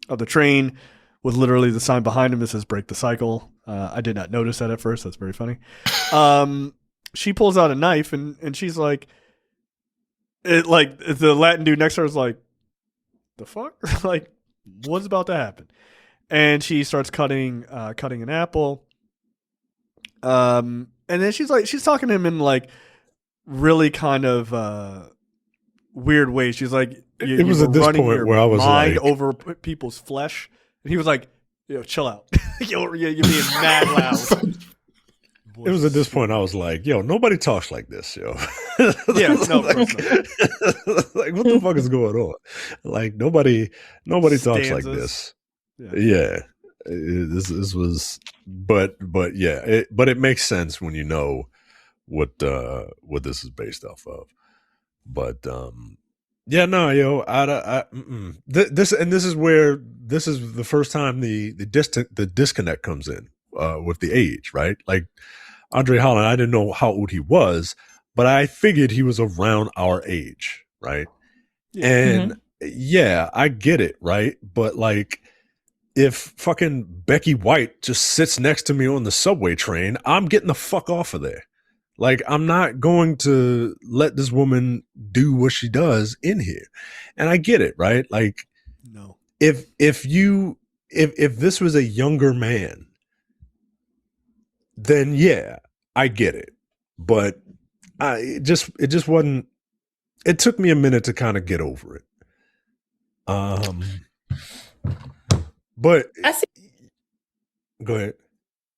Speaker 1: the train with literally the sign behind him that says "Break the Cycle." I did not notice that at first. That's very funny. She pulls out a knife and she's like, the Latin dude next to her is like, "The fuck? Like, what's about to happen?" And she starts cutting an apple. And then she's talking to him in like really kind of weird ways. She's like,
Speaker 4: It was
Speaker 1: "You're
Speaker 4: at this
Speaker 1: running
Speaker 4: point
Speaker 1: your
Speaker 4: where I was
Speaker 1: mind
Speaker 4: like-
Speaker 1: over people's flesh." And he was like, "Yo, chill out. You're being mad loud."
Speaker 4: It was at this point I was like, yo, nobody talks like this, yo.
Speaker 1: Yeah, no, of
Speaker 4: like,
Speaker 1: course
Speaker 4: like, what the fuck is going on? Like, nobody talks like
Speaker 1: Stanzas.
Speaker 4: this.
Speaker 1: Yeah.
Speaker 4: Yeah. This was, but yeah, but it makes sense when you know what this is based off of. But yeah, no, yo, this is where this is the first time the disconnect comes in with the age, right? Like André Holland, I didn't know how old he was, but I figured he was around our age, right?
Speaker 1: Yeah.
Speaker 4: And yeah, I get it, right? But like, if fucking Becky White just sits next to me on the subway train, I'm getting the fuck off of there. Like, I'm not going to let this woman do what she does in here. And I get it, right? Like,
Speaker 1: No.
Speaker 4: if this was a younger man, then yeah, I get it. But it just wasn't. It took me a minute to kind of get over it. But
Speaker 3: I see.
Speaker 4: go ahead.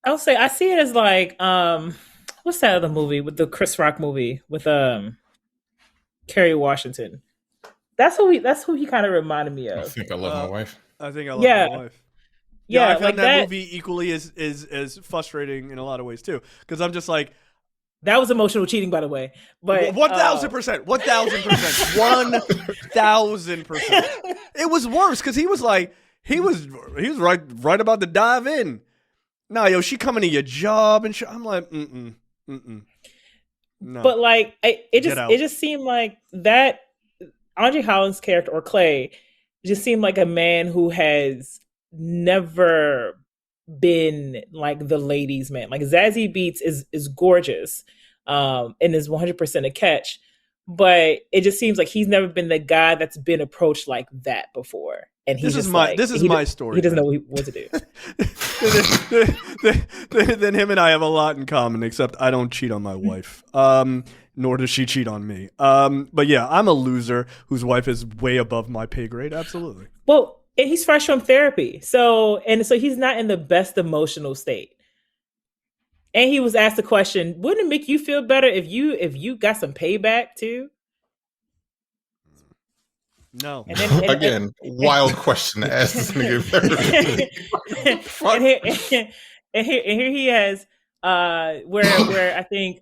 Speaker 3: I'll say I see it as like what's that other movie with the Chris Rock movie with Kerry Washington? That's who he kind of reminded me
Speaker 2: I
Speaker 3: of.
Speaker 2: think I love my wife.
Speaker 1: I think I love
Speaker 3: Yeah.
Speaker 1: my wife.
Speaker 3: Yeah,
Speaker 1: I found
Speaker 3: like
Speaker 1: that movie equally as frustrating in a lot of ways too. Because I'm just like,
Speaker 3: that was emotional cheating, by the way. But
Speaker 1: 1,000%, 1,000%, 1,000%. It was worse because he was right about to dive in. Nah, yo, she coming to your job and I'm like, no.
Speaker 3: But like, it just seemed like that André Holland's character or Clay just seemed like a man who has never been like the ladies' man. Like Zazie Beetz is gorgeous, and is 100% a catch, but it just seems like he's never been the guy that's been approached like that before. And
Speaker 1: this is my story.
Speaker 3: He doesn't know what to do.
Speaker 1: Then him and I have a lot in common, except I don't cheat on my wife. Nor does she cheat on me. But yeah, I'm a loser whose wife is way above my pay grade. Absolutely.
Speaker 3: Well, and he's fresh from therapy, so he's not in the best emotional state. And he was asked the question, "Wouldn't it make you feel better if you got some payback too?"
Speaker 1: No.
Speaker 3: And then,
Speaker 2: Again, wild question to ask this nigga.
Speaker 3: And here he has where I think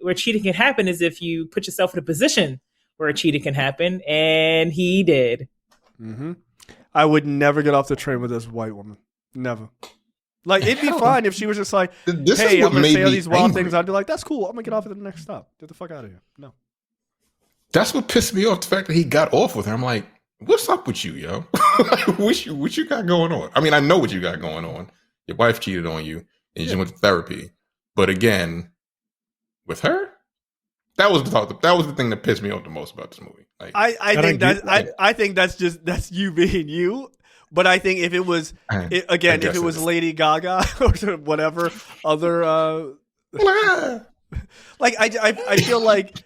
Speaker 3: where cheating can happen is if you put yourself in a position where cheating can happen, and he did.
Speaker 1: Mm-hmm. I would never get off the train with this white woman. Never. Like, it'd be fine if she was just like, hey, I'm going to say all these wild things. I'd be like, that's cool. I'm going to get off at the next stop. Get the fuck out of here. No.
Speaker 2: That's what pissed me off, the fact that he got off with her. I'm like, what's up with you, yo? what you got going on? I mean, I know what you got going on. Your wife cheated on you, and you just went to therapy. But again, with her, that was the thing that pissed me off the most about this movie. Like,
Speaker 1: I think that's you being you. But I think if it was if it was Lady Gaga or whatever other like I feel like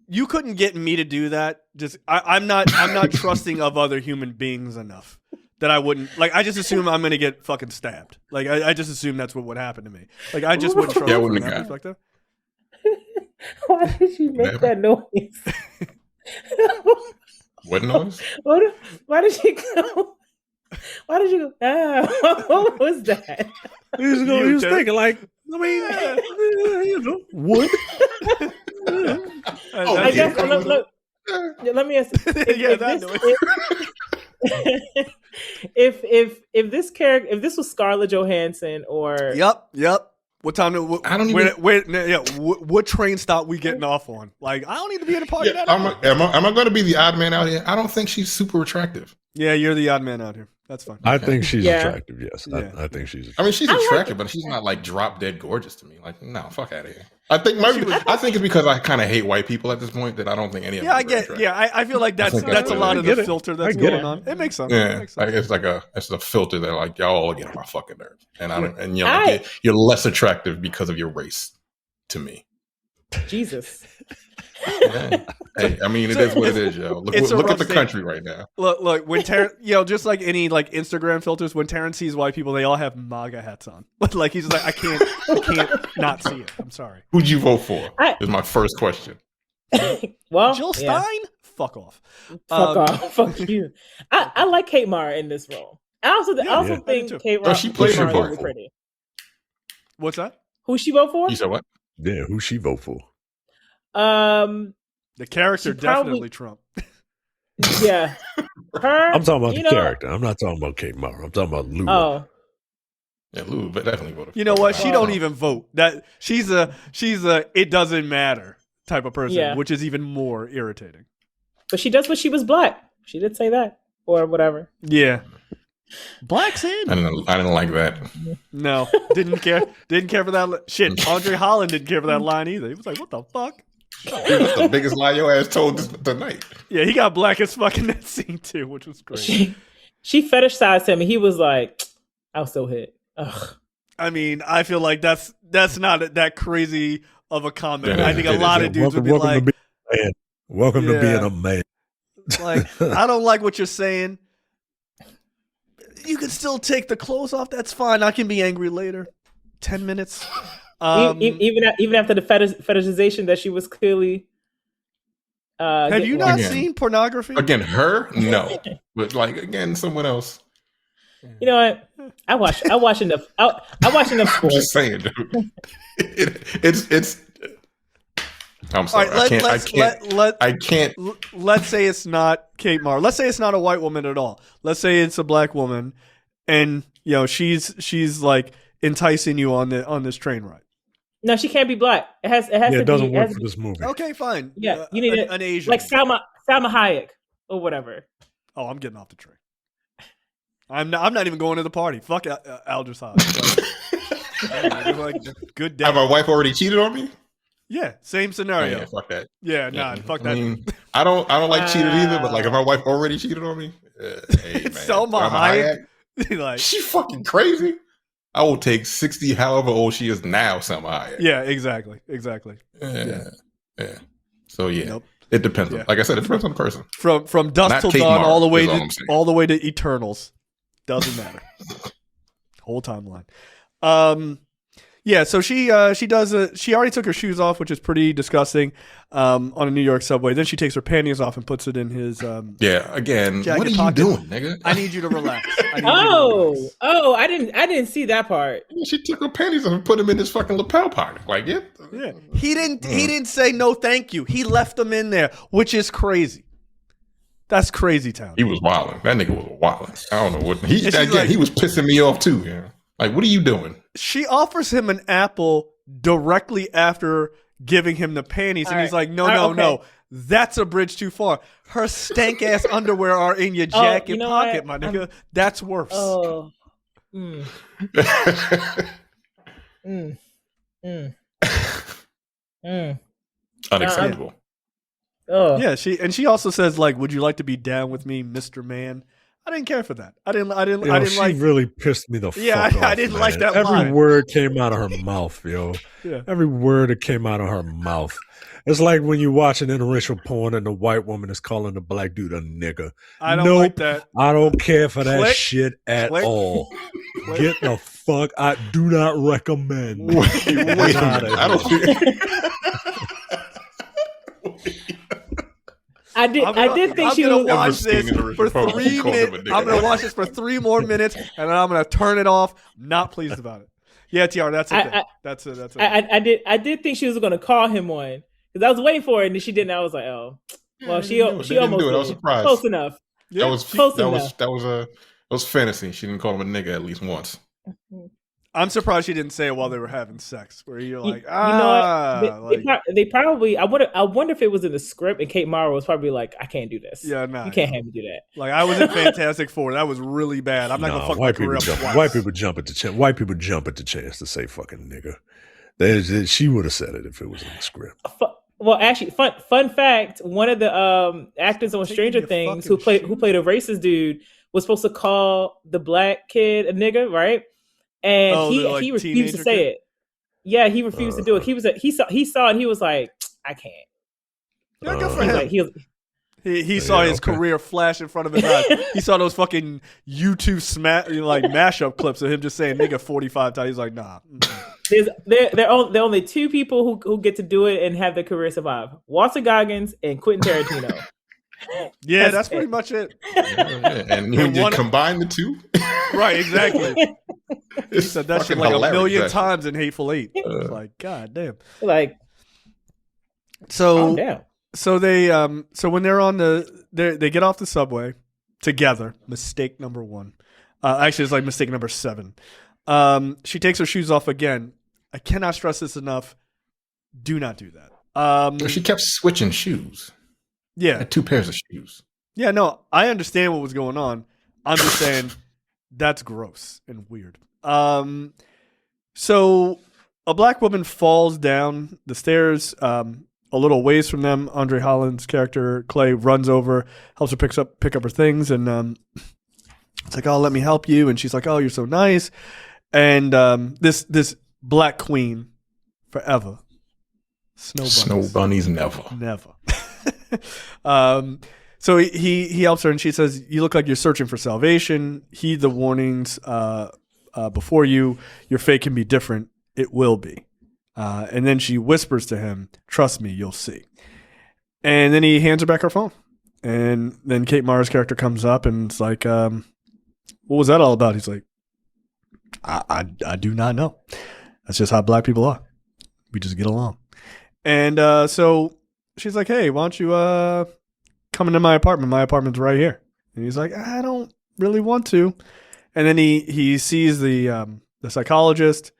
Speaker 1: you couldn't get me to do that. Just I'm not trusting of other human beings enough that I wouldn't like. I just assume I'm gonna get fucking stabbed. Like I just assume that's what would happen to me. Like I just wouldn't trust from that perspective.
Speaker 3: Why did you make that noise?
Speaker 2: What noise?
Speaker 3: Why did you go? Why did you go? What was that?
Speaker 4: He was thinking like, I mean, wood.
Speaker 3: I guess. Look, let me ask. If this was Scarlett Johansson or
Speaker 1: Yep. What time? What train stop we getting off on? Like, I don't need to be in a part of that.
Speaker 2: Am I going to be the odd man out here? I don't think she's super attractive.
Speaker 1: Yeah, you're the odd man out here. That's fine.
Speaker 4: I think she's attractive. Yes, I think she's.
Speaker 2: I mean, she's attractive, but she's not like drop dead gorgeous to me. Like, no, fuck out of here. I think it's because I kind of hate white people at this point that I don't think any of them.
Speaker 1: I feel like that's a lot of the filter that's going on. It makes sense.
Speaker 2: Yeah, like it's a filter that like y'all all get on my fucking nerves, and you're less attractive because of your race to me.
Speaker 3: Jesus.
Speaker 2: Yeah. Hey, I mean, it is what it is, yo. Look at the country right now.
Speaker 1: Look, when just like any like Instagram filters, when Terrence sees white people, they all have MAGA hats on. Like he's like, I can't not see it. I'm sorry.
Speaker 2: Who'd you vote for? Is my first question.
Speaker 3: Well,
Speaker 1: Jill Stein, fuck off.
Speaker 3: Fuck off. Fuck you. I like Kate Mara in this role. I also think Kate Mara.
Speaker 2: She plays her
Speaker 3: really pretty.
Speaker 1: What's that?
Speaker 3: Who she vote for?
Speaker 2: You said what?
Speaker 4: Yeah, who she vote for?
Speaker 1: The character definitely Trump.
Speaker 3: Yeah, her.
Speaker 4: I'm talking about the character. I'm not talking about Kate Mara. I'm talking about Lula.
Speaker 3: Oh,
Speaker 2: yeah, Lula, but definitely voted.
Speaker 1: You know what? She don't even vote. That she's a it doesn't matter type of person, which is even more irritating.
Speaker 3: But she does what she was black. She did say that or whatever.
Speaker 1: Yeah. Black's in.
Speaker 2: I didn't like that.
Speaker 1: No, didn't care for that. Shit, André Holland didn't care for that line either. He was like, "What the fuck?"
Speaker 2: That's the biggest lie your ass told tonight.
Speaker 1: Yeah, he got black as fuck in that scene too, which was great.
Speaker 3: She fetishized him, and he was like, "I was so hit." Ugh.
Speaker 1: I mean, I feel like that's not that crazy of a comment. I think a lot of dudes would be like,
Speaker 4: "Welcome to being a man."
Speaker 1: Like, I don't like what you're saying. You can still take the clothes off. That's fine. I can be angry later. 10 minutes.
Speaker 3: Even after the fetishization that she was clearly.
Speaker 1: Have you not seen pornography?
Speaker 2: Again, her? No. But like, again, someone else.
Speaker 3: You know what? I watch enough. I watch enough
Speaker 2: I'm
Speaker 3: sports.
Speaker 2: just saying, dude. It's. I'm sorry.
Speaker 1: All right,
Speaker 2: I can't.
Speaker 1: Let's say it's not Kate Mara. Let's say it's not a white woman at all. Let's say it's a black woman, and you know she's like enticing you on this train ride.
Speaker 3: No, she can't be black. It has to be.
Speaker 4: It doesn't work for this movie.
Speaker 1: Okay, fine.
Speaker 3: Yeah, you need
Speaker 1: an Asian,
Speaker 3: like Salma Hayek or whatever.
Speaker 1: Oh, I'm getting off the train. I'm not even going to the party. Fuck Aldis Hodge. Like, good day.
Speaker 2: Have my wife already cheated on me?
Speaker 1: Yeah, same scenario.
Speaker 2: Oh, yeah, fuck that.
Speaker 1: Yeah, nah, fuck that.
Speaker 2: I mean, I don't like cheated either, but like if my wife already cheated on me, hey, man,
Speaker 1: Salma Hayek. Like,
Speaker 2: she fucking crazy. I will take 60, however old she is now, Salma Hayek.
Speaker 1: Yeah, exactly.
Speaker 2: Yeah. So yeah,
Speaker 1: nope.
Speaker 2: It depends.
Speaker 1: Yeah.
Speaker 2: Like I said, it depends on the person.
Speaker 1: From dusk
Speaker 2: Not
Speaker 1: till
Speaker 2: Kate
Speaker 1: dawn,
Speaker 2: Mara,
Speaker 1: all the way to Eternals. Doesn't matter. Whole timeline. Yeah, so she does she already took her shoes off, which is pretty disgusting, on a New York subway. Then she takes her panties off and puts it in his
Speaker 2: yeah, again,
Speaker 1: jacket
Speaker 2: what are you
Speaker 1: pocket.
Speaker 2: doing, nigga?
Speaker 1: I need you to relax.
Speaker 3: I didn't see that part.
Speaker 2: She took her panties off and put them in his fucking lapel pocket. Like, yeah.
Speaker 1: He didn't say no thank you. He left them in there, which is crazy. That's crazy town.
Speaker 2: He was wilding. That nigga was wilding. I don't know what he
Speaker 1: like,
Speaker 2: was pissing me off too. Yeah. Like, what are you doing?
Speaker 1: She offers him an apple directly after giving him the panties, and he's like, no. That's a bridge too far. Her stank ass underwear are in your jacket pocket, my nigga. That's worse.
Speaker 3: Oh.
Speaker 2: Unacceptable.
Speaker 1: Yeah, she also says, like, would you like to be down with me, Mr. Man? I didn't care for that. I didn't
Speaker 4: she
Speaker 1: like.
Speaker 4: really pissed me the fuck off.
Speaker 1: I didn't like that
Speaker 4: Every
Speaker 1: line.
Speaker 4: word came out of her mouth, yo.
Speaker 1: Yeah.
Speaker 4: Every word that came out of her mouth. It's like when you watch an interracial porn and the white woman is calling the black dude a nigga.
Speaker 1: I don't like that.
Speaker 4: I don't care for that
Speaker 1: Click.
Speaker 4: shit at
Speaker 1: Click.
Speaker 4: all. Get the fuck. I do not recommend.
Speaker 2: Wait a minute. I don't think.
Speaker 3: I did think she was
Speaker 1: watch this for 3 minutes. I'm gonna watch this for 3 more minutes, and then I'm gonna turn it off. Not pleased about it. Yeah, TR, that's it. That's it.
Speaker 3: I did think she was gonna call him one because I was waiting for it, and she didn't. I was like, oh, well, she almost
Speaker 2: did it. I was
Speaker 3: did.
Speaker 2: surprised.
Speaker 3: Close enough.
Speaker 2: Yeah, that
Speaker 3: enough.
Speaker 2: was fantasy. She didn't call him a nigga at least once.
Speaker 1: I'm surprised she didn't say it while they were having sex. Where you're like,
Speaker 3: they probably. I wonder if it was in the script, and Kate Mara was probably like, I can't do this.
Speaker 1: Yeah, no,
Speaker 3: you can't have me do that.
Speaker 1: Like, I was in Fantastic Four. That was really bad. I'm not gonna fuck my career up twice.
Speaker 4: White people jump at the chance. White people jump at the chance to say fucking nigga. She would have said it if it was in the script.
Speaker 3: Well, actually, fun fact: one of the actors on Stranger Things who played a racist dude was supposed to call the black kid a nigga, right? And he refused to say it. Yeah, he refused to do it. He saw it and he was like, I can't.
Speaker 1: Yeah, good for him. He saw his career flash in front of his eyes. He saw those fucking YouTube mashup clips of him just saying nigga 45 times. He's like, nah.
Speaker 3: There are only 2 people who get to do it and have their career survive: Walter Goggins and Quentin Tarantino.
Speaker 1: Yeah, that's pretty much it.
Speaker 2: Yeah. And when you combine the two,
Speaker 1: right? Exactly. He said that shit like a million times in Hateful Eight. It's like, god damn.
Speaker 3: Like,
Speaker 1: so they so when they're on they get off the subway together. Mistake number 1. Actually, it's like mistake number 7. She takes her shoes off again. I cannot stress this enough. Do not do that.
Speaker 2: She kept switching shoes.
Speaker 1: Yeah,
Speaker 2: had 2 pairs of shoes.
Speaker 1: Yeah, no, I understand what was going on. I'm just saying that's gross and weird. So a black woman falls down the stairs a little ways from them. André Holland's character Clay runs over, helps her pick up her things, and it's like, oh, let me help you. And she's like, oh, you're so nice. And this black queen forever. Snow bunnies
Speaker 2: never.
Speaker 1: So he helps her, and she says, "You look like you're searching for salvation. Heed the warnings before you. Your fate can be different. It will be." And then she whispers to him, "Trust me, you'll see." And then he hands her back her phone. And then Kate Mara's character comes up and it's like, "What was that all about?" He's like, I do not know. That's just how black people are. We just get along." And so she's like, "Hey, why don't you come into my apartment? My apartment's right here." And he's like, "I don't really want to." And then he sees the psychologist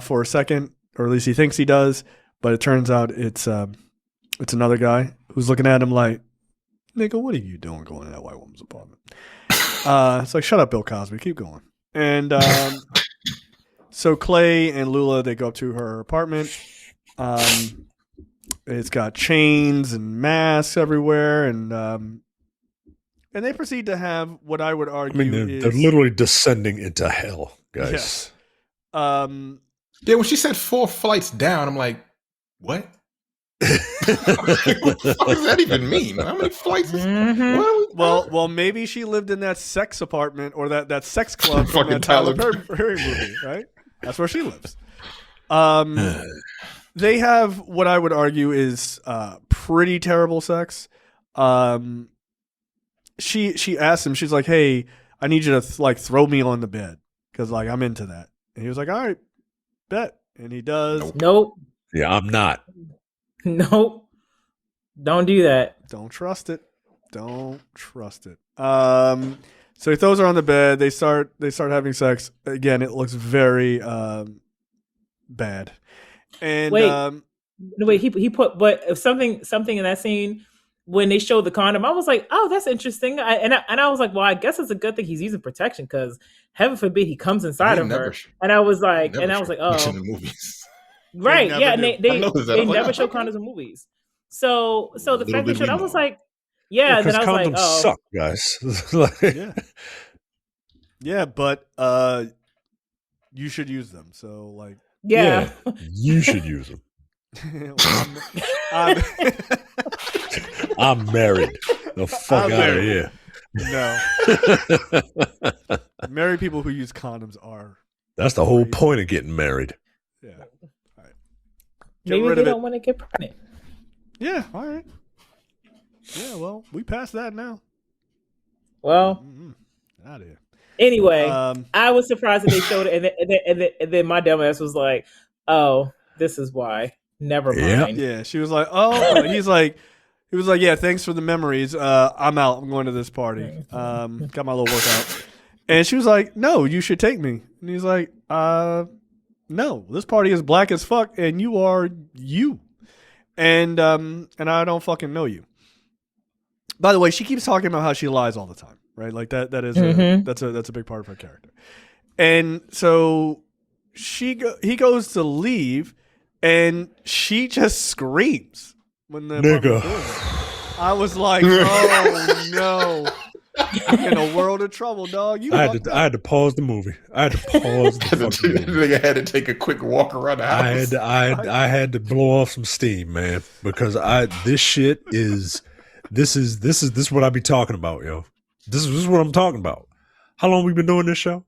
Speaker 1: for a second, or at least he thinks he does, but it turns out it's another guy who's looking at him like, "Nigga, what are you doing going to that white woman's apartment?" It's like, "Shut up, Bill Cosby. Keep going." And so Clay and Lula, they go up to her apartment. It's got chains and masks everywhere, and they proceed to have what I would argue
Speaker 4: they're literally descending into hell, guys.
Speaker 1: Yes.
Speaker 2: Yeah, when she said 4 flights down, I'm like, what? What the fuck does that even mean? How many flights?
Speaker 1: Well, maybe she lived in that sex apartment or that sex club from that Tyler Perry movie, right? That's where she lives. They have what I would argue is pretty terrible sex. She asked him, she's like, "Hey, I need you to throw me on the bed because I'm into that." And he was like, "All right, bet." And he does.
Speaker 3: Nope.
Speaker 4: Yeah, I'm not.
Speaker 3: Nope. Don't do that.
Speaker 1: Don't trust it. Don't trust it. So he throws her on the bed. They start having sex. Again, it looks very bad. And
Speaker 3: wait, he put, but if something in that scene when they showed the condom, I was like, "Oh, that's interesting." I was like, "Well, I guess it's a good thing he's using protection because heaven forbid he comes inside of her." And I was like,
Speaker 2: "Oh."
Speaker 3: In the movies. Right? Yeah, and they never show condoms in movies. So the fact they showed, I was like, yeah. And then I was like, "Oh,
Speaker 4: suck, guys."
Speaker 1: Yeah, but you should use them. So
Speaker 3: yeah,
Speaker 4: you should use them. I'm married. The fuck out of here.
Speaker 1: No. Married people who use condoms are.
Speaker 4: That's the whole point of getting married.
Speaker 1: Yeah. All right.
Speaker 3: Maybe they don't want to get pregnant.
Speaker 1: Yeah. All right. Yeah. Well, we passed that now.
Speaker 3: Well,
Speaker 1: out of here.
Speaker 3: Anyway, I was surprised that they showed it, and then my dumbass was like, "Oh, this is why." Never mind.
Speaker 1: Yeah. She was like, "Oh," he was like, "Yeah, thanks for the memories. I'm out. I'm going to this party. Got my little workout." And she was like, "No, you should take me." And he's like, "No, this party is black as fuck, and you are you, and I don't fucking know you." By the way, she keeps talking about how she lies all the time, right? Like that is that's a big part of her character. And so he goes to leave, and she just screams when the
Speaker 4: nigga.
Speaker 1: I was like, "Oh no." I'm in a world of trouble, dog. I
Speaker 4: had to pause the movie. I had to pause the movie.
Speaker 2: I had to take a quick walk around the house.
Speaker 4: I had to blow off some steam, man, because this is what I be talking about, yo. This is what I'm talking about. How long we been doing this show?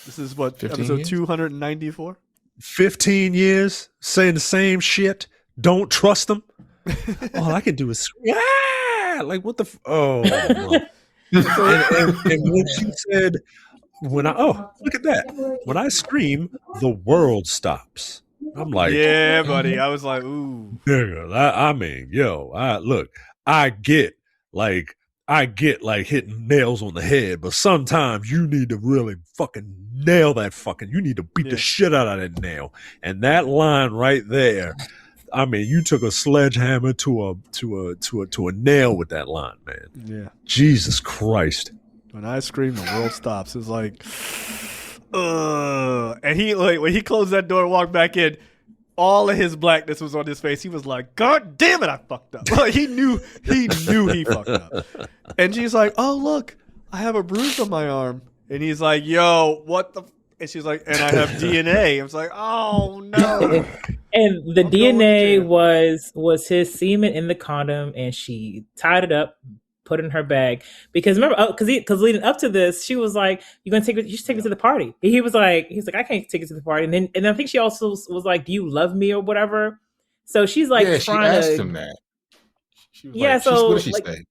Speaker 1: This is what, episode 294?
Speaker 4: 15 years saying the same shit. Don't trust them. All I can do is like what the and when she said, look at that, when I scream the world stops. I'm like,
Speaker 1: yeah, buddy. I was like, ooh,
Speaker 4: nigga. I mean, yo, I get like hitting nails on the head, but sometimes you need to really fucking nail that you need to beat the shit out of that nail. And that line right there, I mean, you took a sledgehammer to a nail with that line, man.
Speaker 1: Yeah.
Speaker 4: Jesus Christ.
Speaker 1: When I scream, the world stops. It's like, and he when he closed that door and walked back in, all of his blackness was on his face. He was like, "God damn it, I fucked up." Like he knew he fucked up. And she's like, "Oh, look, I have a bruise on my arm." And he's like, "Yo, what the?" And she's like, "And I have DNA." I was like, "Oh no."
Speaker 3: And the
Speaker 1: I'm going with the
Speaker 3: DNA
Speaker 1: jam.
Speaker 3: was his semen in the condom, and she tied it up, put it in her bag. Because remember, because leading up to this, she was like, "You're gonna take me? You should take me to the party." And he's like, "I can't take you to the party." And I think she also was like, "Do you love me or whatever?" So she's like
Speaker 2: Yeah, she
Speaker 3: trying
Speaker 2: asked
Speaker 3: to,
Speaker 2: him that. She was
Speaker 3: yeah.
Speaker 2: like, what did
Speaker 3: So
Speaker 2: she
Speaker 3: like,
Speaker 2: say?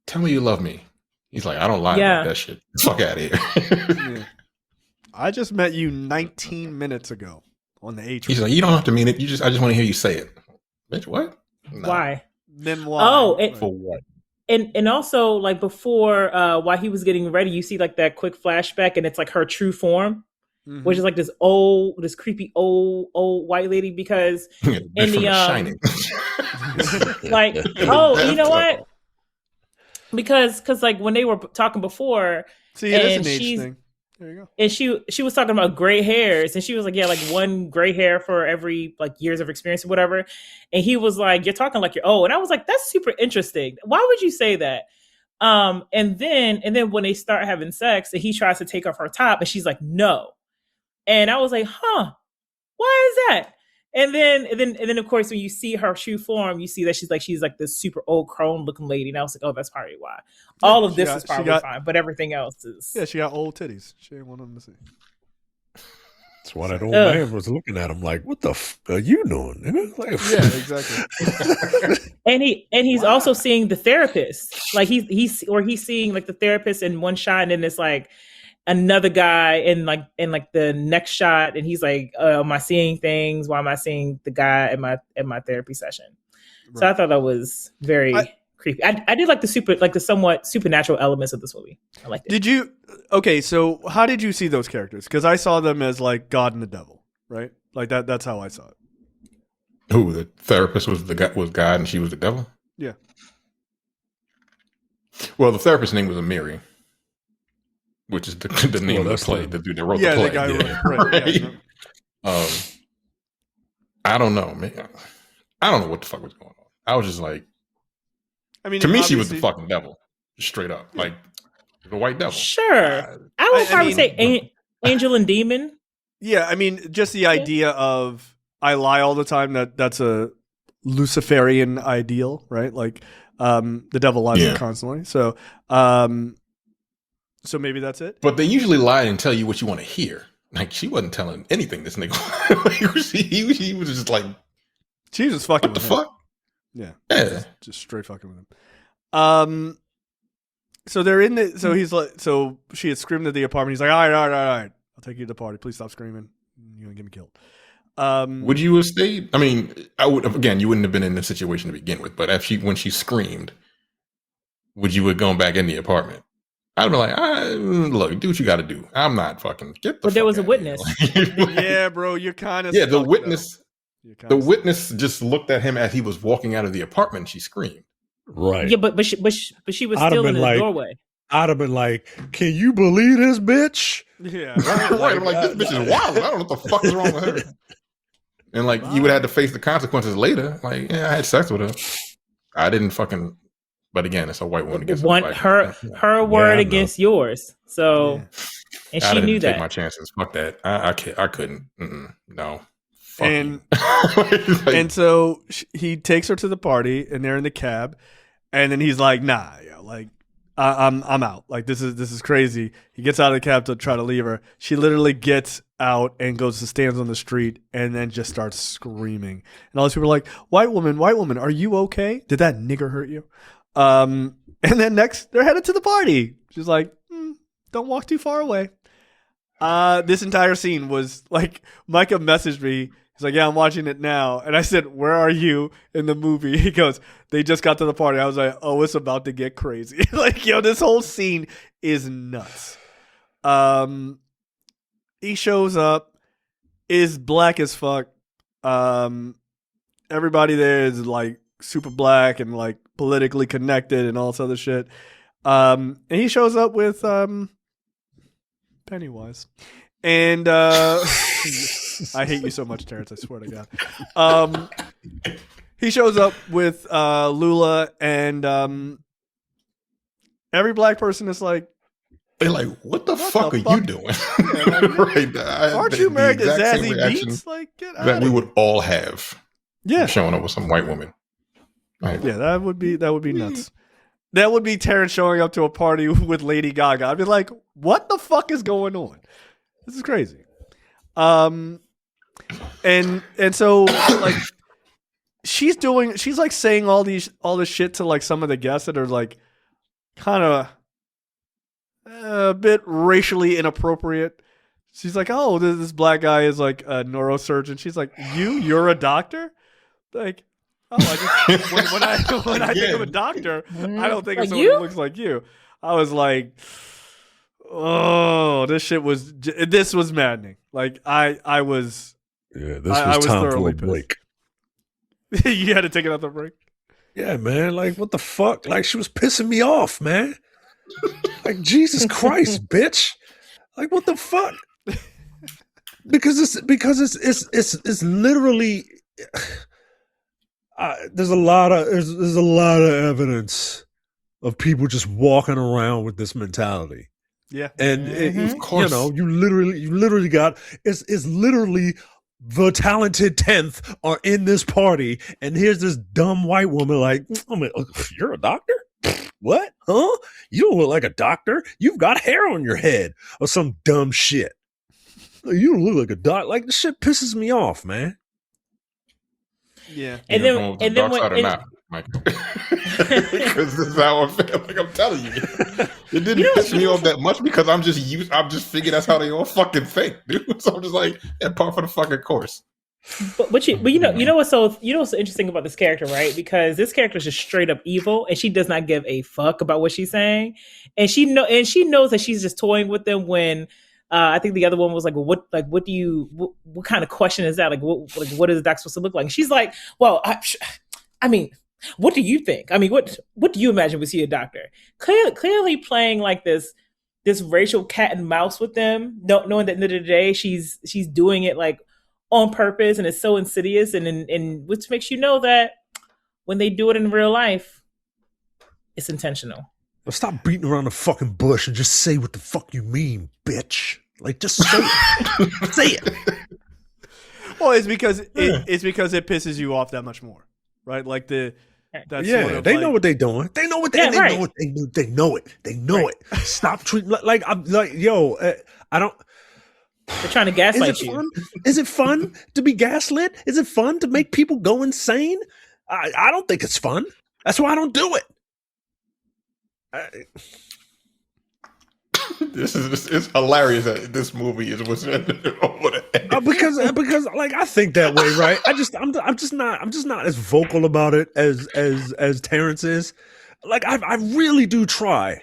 Speaker 2: Tell me you love me. He's like, I don't lie about
Speaker 3: yeah,
Speaker 2: that shit. Fuck out of here.
Speaker 1: Yeah. I just met you 19 minutes ago on the H.
Speaker 2: He's like, you don't have to mean it. I just want to hear you say it. Bitch, what? Nah.
Speaker 3: why?
Speaker 1: Then why?
Speaker 3: Oh,
Speaker 2: For what?
Speaker 3: and also like before, while he was getting ready, you see like that quick flashback, and it's like her true form,
Speaker 1: Mhm.
Speaker 3: which is like this creepy old white lady. Because
Speaker 2: Bitch
Speaker 3: in
Speaker 2: from
Speaker 3: the
Speaker 2: Shining.
Speaker 3: like, oh, you know what? Because like when they were talking before,
Speaker 1: See, it is
Speaker 3: and
Speaker 1: an age
Speaker 3: she's
Speaker 1: thing. There you go.
Speaker 3: and she was talking about gray hairs, and she was like, yeah, like one gray hair for every like years of experience or whatever. And he was like, you're talking like you're old. And I was like, that's super interesting. Why would you say that? And then when they start having sex and he tries to take off her top and she's like, no. And I was like, huh, why is that? And then of course when you see her true form, you see that she's like this super old crone looking lady. And I was like, oh, that's probably why. All of this is probably fine, but everything else is
Speaker 1: Yeah, she got old titties. She didn't want them to see.
Speaker 4: That's why that old man was looking at him like, "What the are you doing?" Like,
Speaker 1: Yeah, exactly.
Speaker 3: and he's also seeing the therapist. Like he's seeing like the therapist in one shot, and then it's like another guy in the next shot, and he's like, am I seeing things? Why am I seeing the guy in my therapy session? Right. So I thought that was very creepy. I did like the somewhat supernatural elements of this movie. I liked it.
Speaker 1: Did you? Okay, so how did you see those characters? Because I saw them as like God and the devil, right? Like that. That's how I saw it.
Speaker 2: Who, the therapist was God and she was the devil?
Speaker 1: Yeah.
Speaker 2: Well, the therapist's name was Amiri, which is the name of the play. The dude that wrote the play.
Speaker 1: The guy who wrote right.
Speaker 2: Yeah. I don't know, man. I don't know what the fuck was going on. I was just like, I mean, to me, she was the fucking devil, straight up, like the white devil.
Speaker 3: Sure, I would probably say angel and demon.
Speaker 1: Yeah, I mean, just the idea of I lie all the time. That's a Luciferian ideal, right? Like the devil lies constantly. So maybe that's it.
Speaker 2: But they usually lie and tell you what you want to hear. Like she wasn't telling anything. This nigga, he was just like,
Speaker 1: she was just fucking.
Speaker 2: What the fuck?
Speaker 1: Yeah. Just straight fucking with him. So they're in the. So he's like. So she had screamed at the apartment. He's like, all right. I'll take you to the party. Please stop screaming. You're gonna get me killed.
Speaker 2: Would you have stayed? I mean, I would. Again, you wouldn't have been in this situation to begin with. But when she screamed, would you have gone back in the apartment? I'd be like, look, do what you got to do. I'm not fucking get the.
Speaker 3: But there was a witness.
Speaker 1: Yeah, bro, you're kind of.
Speaker 2: Yeah, the witness. The witness just looked at him as he was walking out of the apartment. And she screamed.
Speaker 4: Right.
Speaker 3: Yeah, but she was still in the doorway.
Speaker 4: I'd have been like, "Can you believe this bitch?"
Speaker 1: Yeah,
Speaker 2: right. I'm like, this bitch is wild. I don't know what the fuck is wrong with her. And like, you would have to face the consequences later. Like, yeah, I had sex with her. I didn't fucking. But again, it's a white woman against
Speaker 3: her word against yours. So, and she knew that.
Speaker 2: Take my chances. Fuck that. I couldn't. No.
Speaker 1: And and so he takes her to the party, and they're in the cab, and then he's like, "Nah, like I'm out. Like this is crazy." He gets out of the cab to try to leave her. She literally gets out and goes to stands on the street, and then just starts screaming. And all these people are like, white woman, are you okay? Did that nigger hurt you?" And then next, they're headed to the party. She's like, "Don't walk too far away." This entire scene was like, Micah messaged me. He's like, "Yeah, I'm watching it now." And I said, "Where are you in the movie?" He goes, "They just got to the party." I was like, "Oh, it's about to get crazy." Like, yo, this whole scene is nuts. He shows up, is black as fuck. Everybody there is like super black and like politically connected and all this other shit. And he shows up with Pennywise. And I hate you so much, Terrence. I swear to God. He shows up with Lula, and every black person is like,
Speaker 2: They're like, what the
Speaker 1: What
Speaker 2: fuck
Speaker 1: the
Speaker 2: are
Speaker 1: fuck?
Speaker 2: you doing?
Speaker 1: Yeah, like,
Speaker 2: right.
Speaker 1: Aren't you married to
Speaker 2: exact same
Speaker 1: Zazie
Speaker 2: reaction
Speaker 1: Beetz? Like, get out
Speaker 2: that we would all have.
Speaker 1: Yeah.
Speaker 2: Showing up with some white woman. Right.
Speaker 1: Yeah, that would be nuts. That would be Terrence showing up to a party with Lady Gaga. I'd be like, what the fuck is going on? This is crazy. And so like she's like saying all this shit to like some of the guests that are like kind of a bit racially inappropriate. She's like, oh, this black guy is like a neurosurgeon. She's like, you're a doctor? Like, oh, I just, when I think of a doctor, I don't think of
Speaker 3: Like
Speaker 1: someone
Speaker 3: you?
Speaker 1: who looks like you. I was like, oh, this was maddening. Like I was.
Speaker 4: Yeah, this
Speaker 1: I
Speaker 4: was
Speaker 1: was
Speaker 4: time for
Speaker 1: thoroughly
Speaker 4: a break.
Speaker 1: You had to take another break.
Speaker 4: Yeah, man. Like, what the fuck? Like, she was pissing me off, man. Like, Jesus Christ, bitch. Like, what the fuck? Because it's literally. There's a lot of evidence of people just walking around with this mentality.
Speaker 1: Yeah,
Speaker 4: And
Speaker 2: Of course.
Speaker 4: you know, you literally got it's literally the talented 10th are in this party, and here's this dumb white woman like, I mean, you're a doctor? What? Huh? You don't look like a doctor. You've got hair on your head or some dumb shit. You don't look like a doc. Like, this shit pisses me off, man.
Speaker 1: yeah.
Speaker 3: And
Speaker 2: You're
Speaker 3: then-
Speaker 2: going with the
Speaker 3: and then
Speaker 2: dark
Speaker 3: when-
Speaker 2: side or
Speaker 3: and-
Speaker 2: not, Mike? Because this is how I feel. Like, I'm telling you, it didn't piss me off that much because I'm just figuring that's how they all fucking think, dude. So I'm just like, yeah, part for the fucking course.
Speaker 3: But you know what's so interesting about this character, right? Because this character is just straight up evil, and she does not give a fuck about what she's saying, and she knows that she's just toying with them when. I think the other one was like, what kind of question is that? Like, what is that supposed to look like? And she's like, well, I mean, what do you think? I mean, what do you imagine was he a doctor? Clearly playing like this racial cat and mouse with them, knowing that at the end of the day, she's doing it like on purpose, and it's so insidious, and which makes you know that when they do it in real life, it's intentional.
Speaker 4: Well, stop beating around the fucking bush and just say what the fuck you mean, bitch. Like, just say it. Say it.
Speaker 1: Well, it's because it pisses you off that much more, right? Like that's
Speaker 4: Yeah,
Speaker 1: sort of
Speaker 4: they
Speaker 1: like,
Speaker 4: know what they're doing. They know what they,
Speaker 3: Yeah,
Speaker 4: they
Speaker 3: right.
Speaker 4: know what they do. They know it. They know it. Stop treating like I'm like, yo, I don't.
Speaker 3: They're trying to
Speaker 4: Is
Speaker 3: gaslight
Speaker 4: it
Speaker 3: you.
Speaker 4: fun? Is it fun to be gaslit? Is it fun to make people go insane? I don't think it's fun. That's why I don't do it.
Speaker 2: It's hilarious that this movie is what's over the
Speaker 4: Because like I think that way, right? I'm just not as vocal about it as Terrence is. Like I really do try.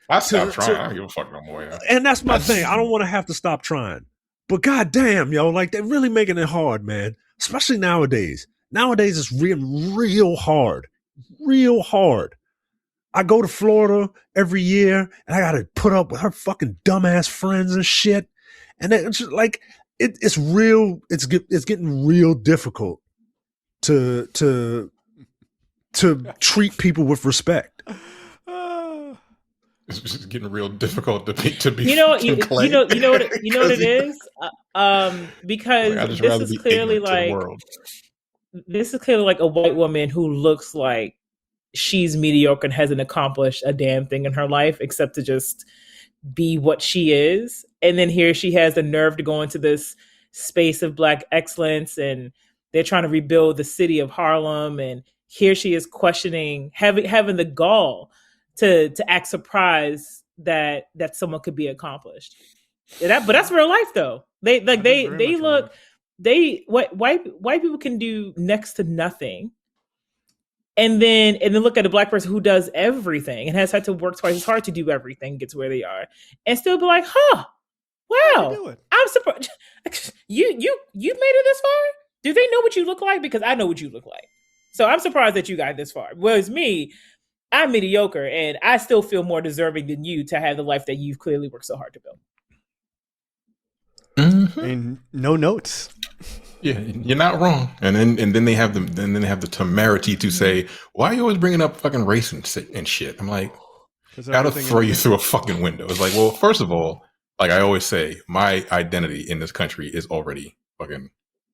Speaker 4: I
Speaker 2: stopped trying. I don't give a fuck no more. Yeah.
Speaker 4: And that's my thing. I don't want to have to stop trying. But goddamn, yo, like they're really making it hard, man. Especially nowadays. Nowadays it's real hard. Real hard. I go to Florida every year and I gotta put up with her fucking dumbass friends and shit. And it's just like it's getting real difficult to treat people with respect.
Speaker 2: It's just getting real difficult to be.
Speaker 3: You know what
Speaker 2: fucking clay.
Speaker 3: you know what it is? Because
Speaker 2: I'd just
Speaker 3: this
Speaker 2: rather
Speaker 3: is
Speaker 2: be
Speaker 3: clearly
Speaker 2: ignorant to the
Speaker 3: like
Speaker 2: world.
Speaker 3: this is clearly like a white woman who looks like she's mediocre and hasn't accomplished a damn thing in her life except to just be what she is. And then here she has the nerve to go into this space of Black excellence, and they're trying to rebuild the city of Harlem. And here she is questioning, having the gall to act surprised that someone could be accomplished. But that's real life though. White people can do next to nothing. And then look at a Black person who does everything and has had to work twice as hard to do everything, get to where they are, and still be like, "Huh, wow, I'm surprised you made it this far." Do they know what you look like? Because I know what you look like, so I'm surprised that you got this far. Whereas me, I'm mediocre, and I still feel more deserving than you to have the life that you've clearly worked so hard to build.
Speaker 2: Mm-hmm.
Speaker 1: And no notes.
Speaker 2: Yeah, you're not wrong. And then they have the temerity to say, "Why are you always bringing up fucking race and shit?" I'm like, Gotta throw you through a fucking window. It's like, well, first of all, like I always say, my identity in this country is already fucking,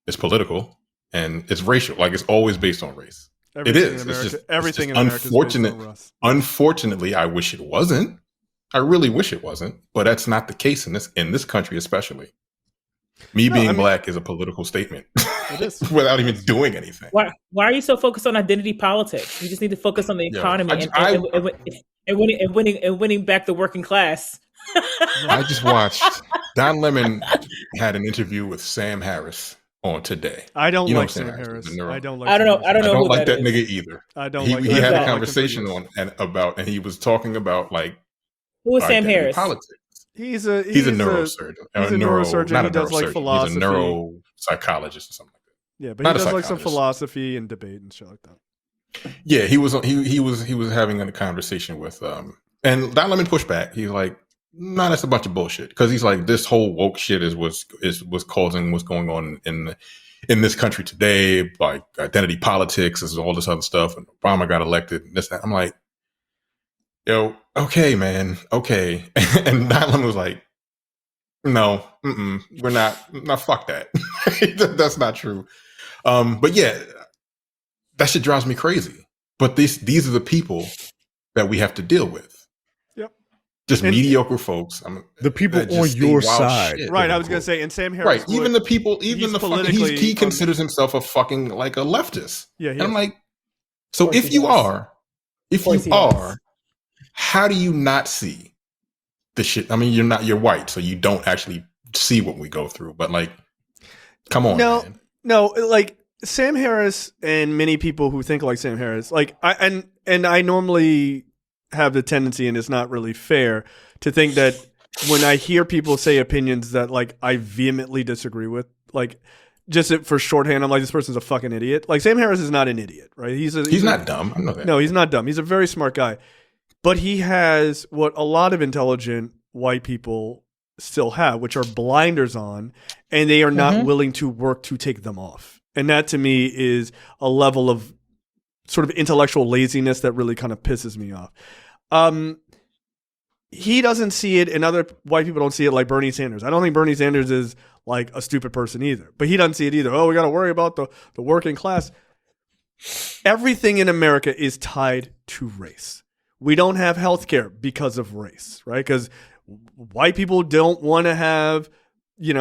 Speaker 2: it's political and it's racial. Like it's always based on race.
Speaker 1: Everything
Speaker 2: it is.
Speaker 1: In America,
Speaker 2: it's just
Speaker 1: everything in America is based on race.
Speaker 2: Unfortunately, I wish it wasn't. I really wish it wasn't, but that's not the case in this country, especially. Being black is a political statement.
Speaker 1: It is.
Speaker 2: Without even doing anything.
Speaker 3: Why are you so focused on identity politics? You just need to focus on the economy and winning back the working class.
Speaker 2: I just watched Don Lemon had an interview with Sam Harris on Today.
Speaker 1: I don't like Sam Harris. I don't like.
Speaker 3: I don't
Speaker 2: like that nigga either.
Speaker 1: I don't.
Speaker 2: He had a conversation and he was talking about like
Speaker 3: who is Sam Harris?
Speaker 2: Politics.
Speaker 1: He's a neurosurgeon.
Speaker 2: He's a neurosurgeon. He does like philosophy. He's a neuropsychologist or something like that.
Speaker 1: Yeah, but he does like some philosophy and debate and shit like that.
Speaker 2: Yeah, he was having a conversation with and Don Lemon pushed back. He's like, "No, that's a bunch of bullshit." Because he's like, this whole woke shit is causing what's going on in this country today, like identity politics, this is all this other stuff, and Obama got elected, and this, that. I'm like, yo, okay, man, okay. And Don Lemon was like, no, we're not, fuck that. That's not true. But yeah, that shit drives me crazy. But these are the people that we have to deal with.
Speaker 1: Yep.
Speaker 2: Just mediocre folks.
Speaker 4: The people on your side.
Speaker 1: Shit. Right, I was going to say, and Sam Harris.
Speaker 2: Right, even the people, even the fucking, he considers himself a fucking, like a leftist.
Speaker 1: Yeah,
Speaker 2: and I'm like, so if you are, how do you not see the shit? I mean, you're white, so you don't actually see what we go through. But like, come on, man.
Speaker 1: No, like Sam Harris and many people who think like Sam Harris, like I normally have the tendency, and it's not really fair, to think that when I hear people say opinions that like I vehemently disagree with, like just for shorthand, I'm like, this person's a fucking idiot. Like Sam Harris is not an idiot, right? He's
Speaker 2: not dumb. I know that.
Speaker 1: No, he's not dumb. He's a very smart guy. But he has what a lot of intelligent white people still have, which are blinders on, and they are not willing to work to take them off. And that to me is a level of sort of intellectual laziness that really kind of pisses me off. He doesn't see it, and other white people don't see it like Bernie Sanders. I don't think Bernie Sanders is like a stupid person either, but he doesn't see it either. Oh, we got to worry about the working class. Everything in America is tied to race. We don't have healthcare because of race, right? Because white people don't want to have, they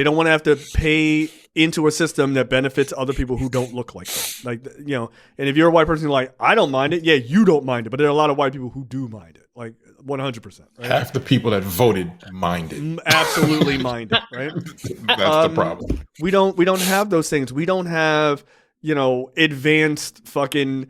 Speaker 1: don't want to have to pay into a system that benefits other people who don't look like them. Like, and if you're a white person, you're like, I don't mind it. Yeah, you don't mind it. But there are a lot of white people who do mind it, like 100%. Right?
Speaker 2: Half the people that voted mind it.
Speaker 1: Absolutely mind it, right?
Speaker 2: That's the problem.
Speaker 1: We don't have those things. We don't have, advanced fucking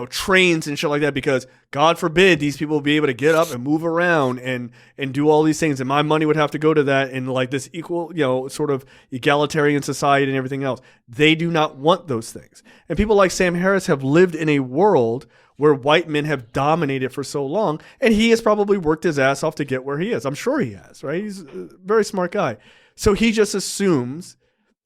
Speaker 1: trains and shit like that, because God forbid these people will be able to get up and move around and do all these things. And my money would have to go to that in like this equal, sort of egalitarian society and everything else. They do not want those things. And people like Sam Harris have lived in a world where white men have dominated for so long. And he has probably worked his ass off to get where he is. I'm sure he has, right? He's a very smart guy. So he just assumes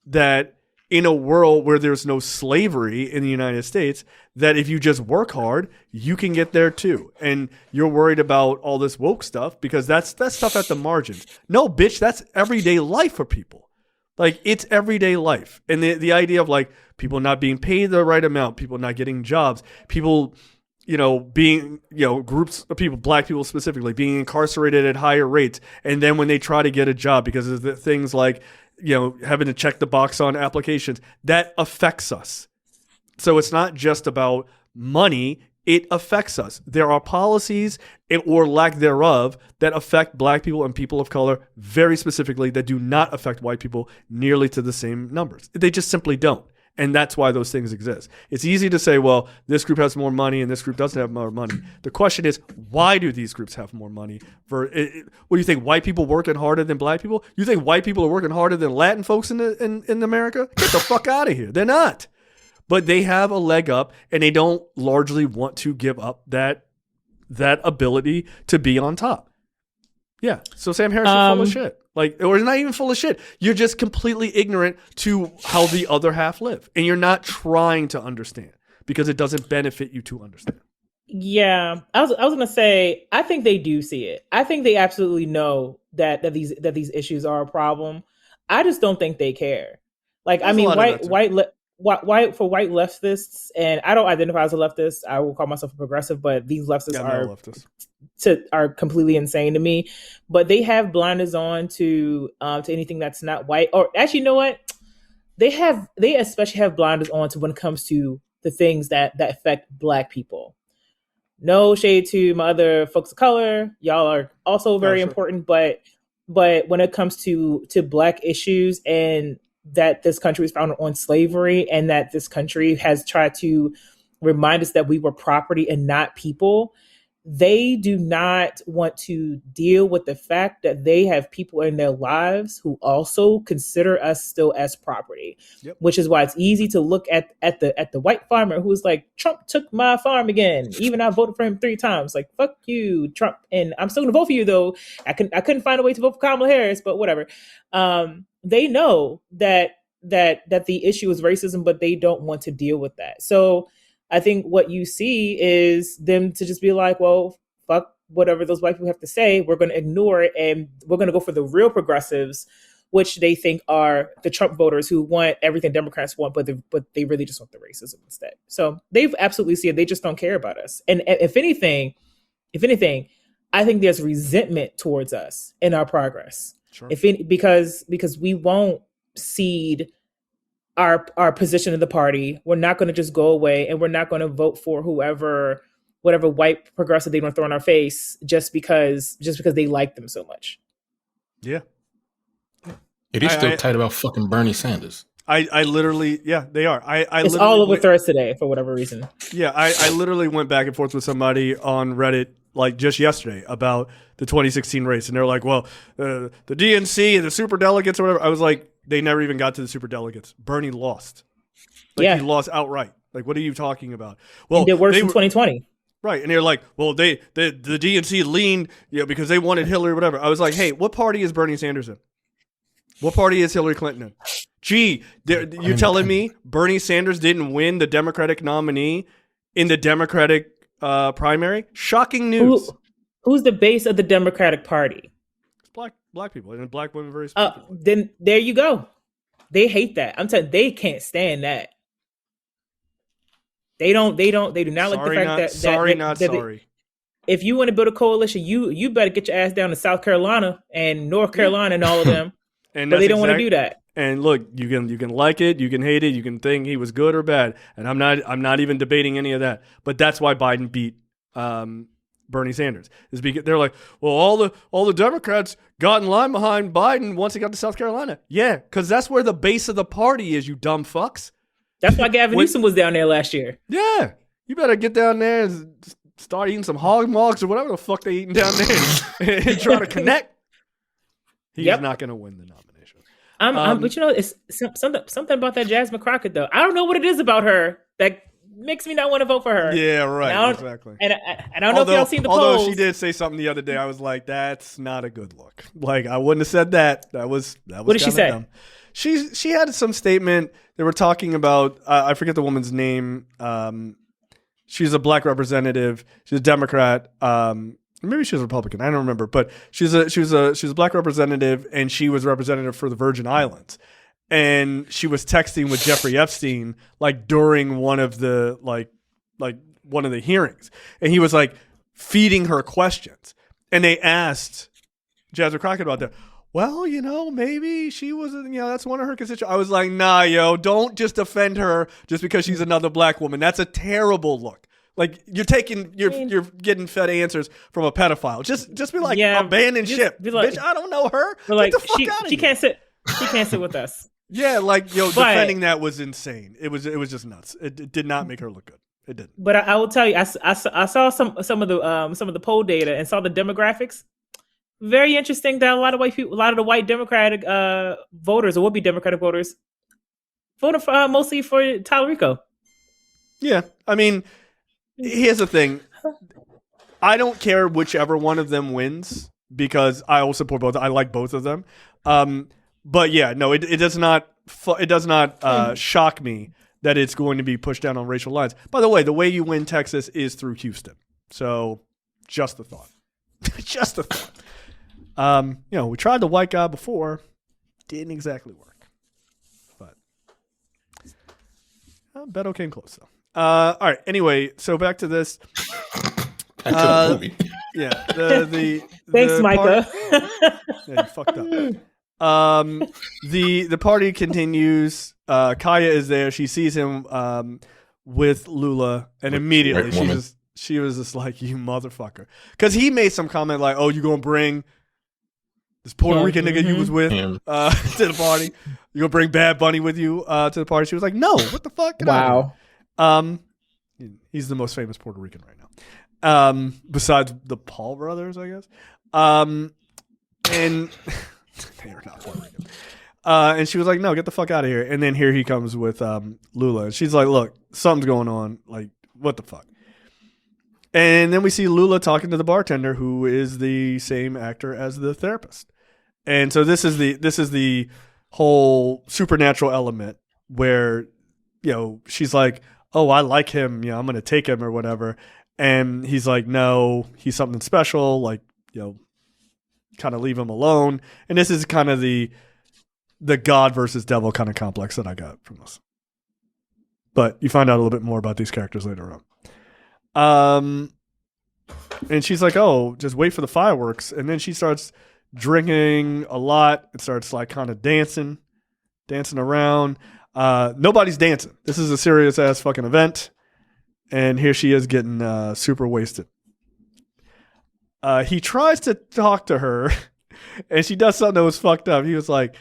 Speaker 1: that in a world where there's no slavery in the United States, that if you just work hard, you can get there too. And you're worried about all this woke stuff because that's stuff at the margins. No, bitch, that's everyday life for people. Like, it's everyday life. And the idea of like people not being paid the right amount, people not getting jobs, people, being, groups of people, black people specifically, being incarcerated at higher rates. And then when they try to get a job because of the things like, having to check the box on applications, that affects us. So it's not just about money, it affects us. There are policies or lack thereof that affect black people and people of color very specifically that do not affect white people nearly to the same numbers. They just simply don't. And that's why those things exist. It's easy to say, well, this group has more money and this group doesn't have more money. The question is, why do these groups have more money? What do you think? White people working harder than black people? You think white people are working harder than Latin folks in America? Get the fuck out of here. They're not. But they have a leg up, and they don't largely want to give up that ability to be on top. Yeah. So Sam Harris is full of shit. Or not even full of shit. You're just completely ignorant to how the other half live. And you're not trying to understand because it doesn't benefit you to understand.
Speaker 3: Yeah, I was gonna say I think they do see it. I think they absolutely know that these issues are a problem. I just don't think they care. Like I
Speaker 1: There's a
Speaker 3: mean,
Speaker 1: lot of that too.
Speaker 3: white for white leftists, and I don't identify as a leftist. I will call myself a progressive, but these leftists
Speaker 1: Yeah, I'm not a leftist.
Speaker 3: are completely insane to me. But they have blinders on to anything that's not white. Or actually, you know what? They especially have blinders on to when it comes to the things that affect Black people. No shade to my other folks of color. Y'all are also very
Speaker 1: sure.
Speaker 3: important, but when it comes to Black issues and that this country was founded on slavery and that this country has tried to remind us that we were property and not people, they do not want to deal with the fact that they have people in their lives who also consider us still as property.
Speaker 1: Yep.
Speaker 3: Which is why it's easy to look at the white farmer who's like, Trump took my farm again, even I voted for him 3 times. Like, fuck you, Trump, and I'm still gonna vote for you though. I couldn't find a way to vote for Kamala Harris, but whatever. They know that the issue is racism, but they don't want to deal with that. So I think what you see is them to just be like, well, fuck whatever those white people have to say. We're going to ignore it, and we're going to go for the real progressives, which they think are the Trump voters who want everything Democrats want, but they really just want the racism instead. So they've absolutely seen it. They just don't care about us. And if anything, I think there's resentment towards us in our progress.
Speaker 1: Sure.
Speaker 3: Because we won't cede our position in the party. We're not going to just go away, and we're not going to vote for whatever white progressive they want to throw in our face just because they like them so much.
Speaker 1: Yeah.
Speaker 2: It is still tight about fucking Bernie Sanders.
Speaker 1: I literally, yeah, they are.
Speaker 3: It's all over Threads today for whatever reason.
Speaker 1: Yeah, I literally went back and forth with somebody on Reddit like just yesterday about the 2016 race, and they're like, well, the DNC and the super delegates or whatever. I was like, they never even got to the super delegates. Bernie lost. He lost outright. Like, what are you talking about? Well,
Speaker 3: and did worse in 2020.
Speaker 1: Right, and they're like, well, the DNC leaned, because they wanted Hillary or whatever. I was like, hey, what party is Bernie Sanders in? What party is Hillary Clinton in? Gee, you're telling me Bernie Sanders didn't win the Democratic nominee in the Democratic primary? Shocking news.
Speaker 3: Who's the base of the Democratic Party?
Speaker 1: It's black people, and black women very
Speaker 3: specifically. Then there you go. They hate that. I'm telling you, they can't stand that. They do not like the fact that
Speaker 1: sorry.
Speaker 3: If you want to build a coalition, you better get your ass down to South Carolina and North Carolina and all of them.
Speaker 1: And
Speaker 3: but they don't want to do that.
Speaker 1: And look, you can like it, you can hate it, you can think he was good or bad, and I'm not even debating any of that. But that's why Biden beat Bernie Sanders, is because they're like, well, all the Democrats got in line behind Biden once he got to South Carolina. Yeah, because that's where the base of the party is, you dumb fucks.
Speaker 3: That's why Gavin Newsom was down there last year.
Speaker 1: Yeah, you better get down there and start eating some hog mogs or whatever the fuck they eating down there and try to connect. He's not going to win the nomination.
Speaker 3: But it's something about that Jasmine Crockett though. I don't know what it is about her that makes me not want to vote for her.
Speaker 1: Yeah, right. Exactly.
Speaker 3: And I don't know if y'all seen the polls.
Speaker 1: Although she did say something the other day, I was like, that's not a good look. Like, I wouldn't have said that. That was
Speaker 3: what did she say?
Speaker 1: Dumb. She had some statement. They were talking about, I forget the woman's name. She's a black representative. She's a Democrat. Maybe she was a Republican. I don't remember. But she was a black representative, and she was representative for the Virgin Islands. And she was texting with Jeffrey Epstein like during one of the one of the hearings, and he was like feeding her questions. And they asked Jasmine Crockett about that. Well, maybe she was, that's one of her constituents. I was like, nah, don't just defend her just because she's another black woman. That's a terrible look. Like, you're getting fed answers from a pedophile. Just be like, abandon ship. Like, bitch, I don't know her.
Speaker 3: But like,
Speaker 1: get the fuck out of
Speaker 3: here. She can't sit with us.
Speaker 1: Yeah, like, defending that was insane. It was just nuts. It did not make her look good. It didn't.
Speaker 3: But I will tell you, I saw some of the poll data and saw the demographics. Very interesting that a lot of white people, a lot of the white Democratic voters or would-be Democratic voters voted for, mostly for Tallarico.
Speaker 1: Yeah, I mean, here's the thing. I don't care whichever one of them wins because I will support both. I like both of them. But yeah, no, it does not shock me that it's going to be pushed down on racial lines. By the way you win Texas is through Houston. So just a thought. Just a thought. We tried the white guy before. Didn't exactly work. But Beto came close, though. All right. Anyway, so back to this.
Speaker 2: Back to the movie.
Speaker 1: Yeah. The
Speaker 3: Thanks, Micah.
Speaker 1: Yeah, you fucked up. The party continues. Kaya is there. She sees him with Lula, and immediately she was just like, "You motherfucker," because he made some comment like, "Oh, you gonna bring this Puerto Rican nigga you was with to the party? You gonna bring Bad Bunny with you to the party?" She was like, "No, what the fuck?"
Speaker 3: Wow.
Speaker 1: He's the most famous Puerto Rican right now, besides the Paul brothers, I guess. And they are not Puerto Rican. And she was like, "No, get the fuck out of here." And then here he comes with Lula. And she's like, "Look, something's going on. Like, what the fuck?" And then we see Lula talking to the bartender, who is the same actor as the therapist. And so this is the whole supernatural element where, she's like, "Oh, I like him. I'm going to take him or whatever." And he's like, "No, he's something special. Like, kind of leave him alone." And this is kind of the God versus devil kind of complex that I got from this. But you find out a little bit more about these characters later on. And she's like, "Oh, just wait for the fireworks." And then she starts drinking a lot. It starts like kind of dancing around. Nobody's dancing. This is a serious ass fucking event. And here she is getting super wasted. He tries to talk to her and she does something that was fucked up. He was like,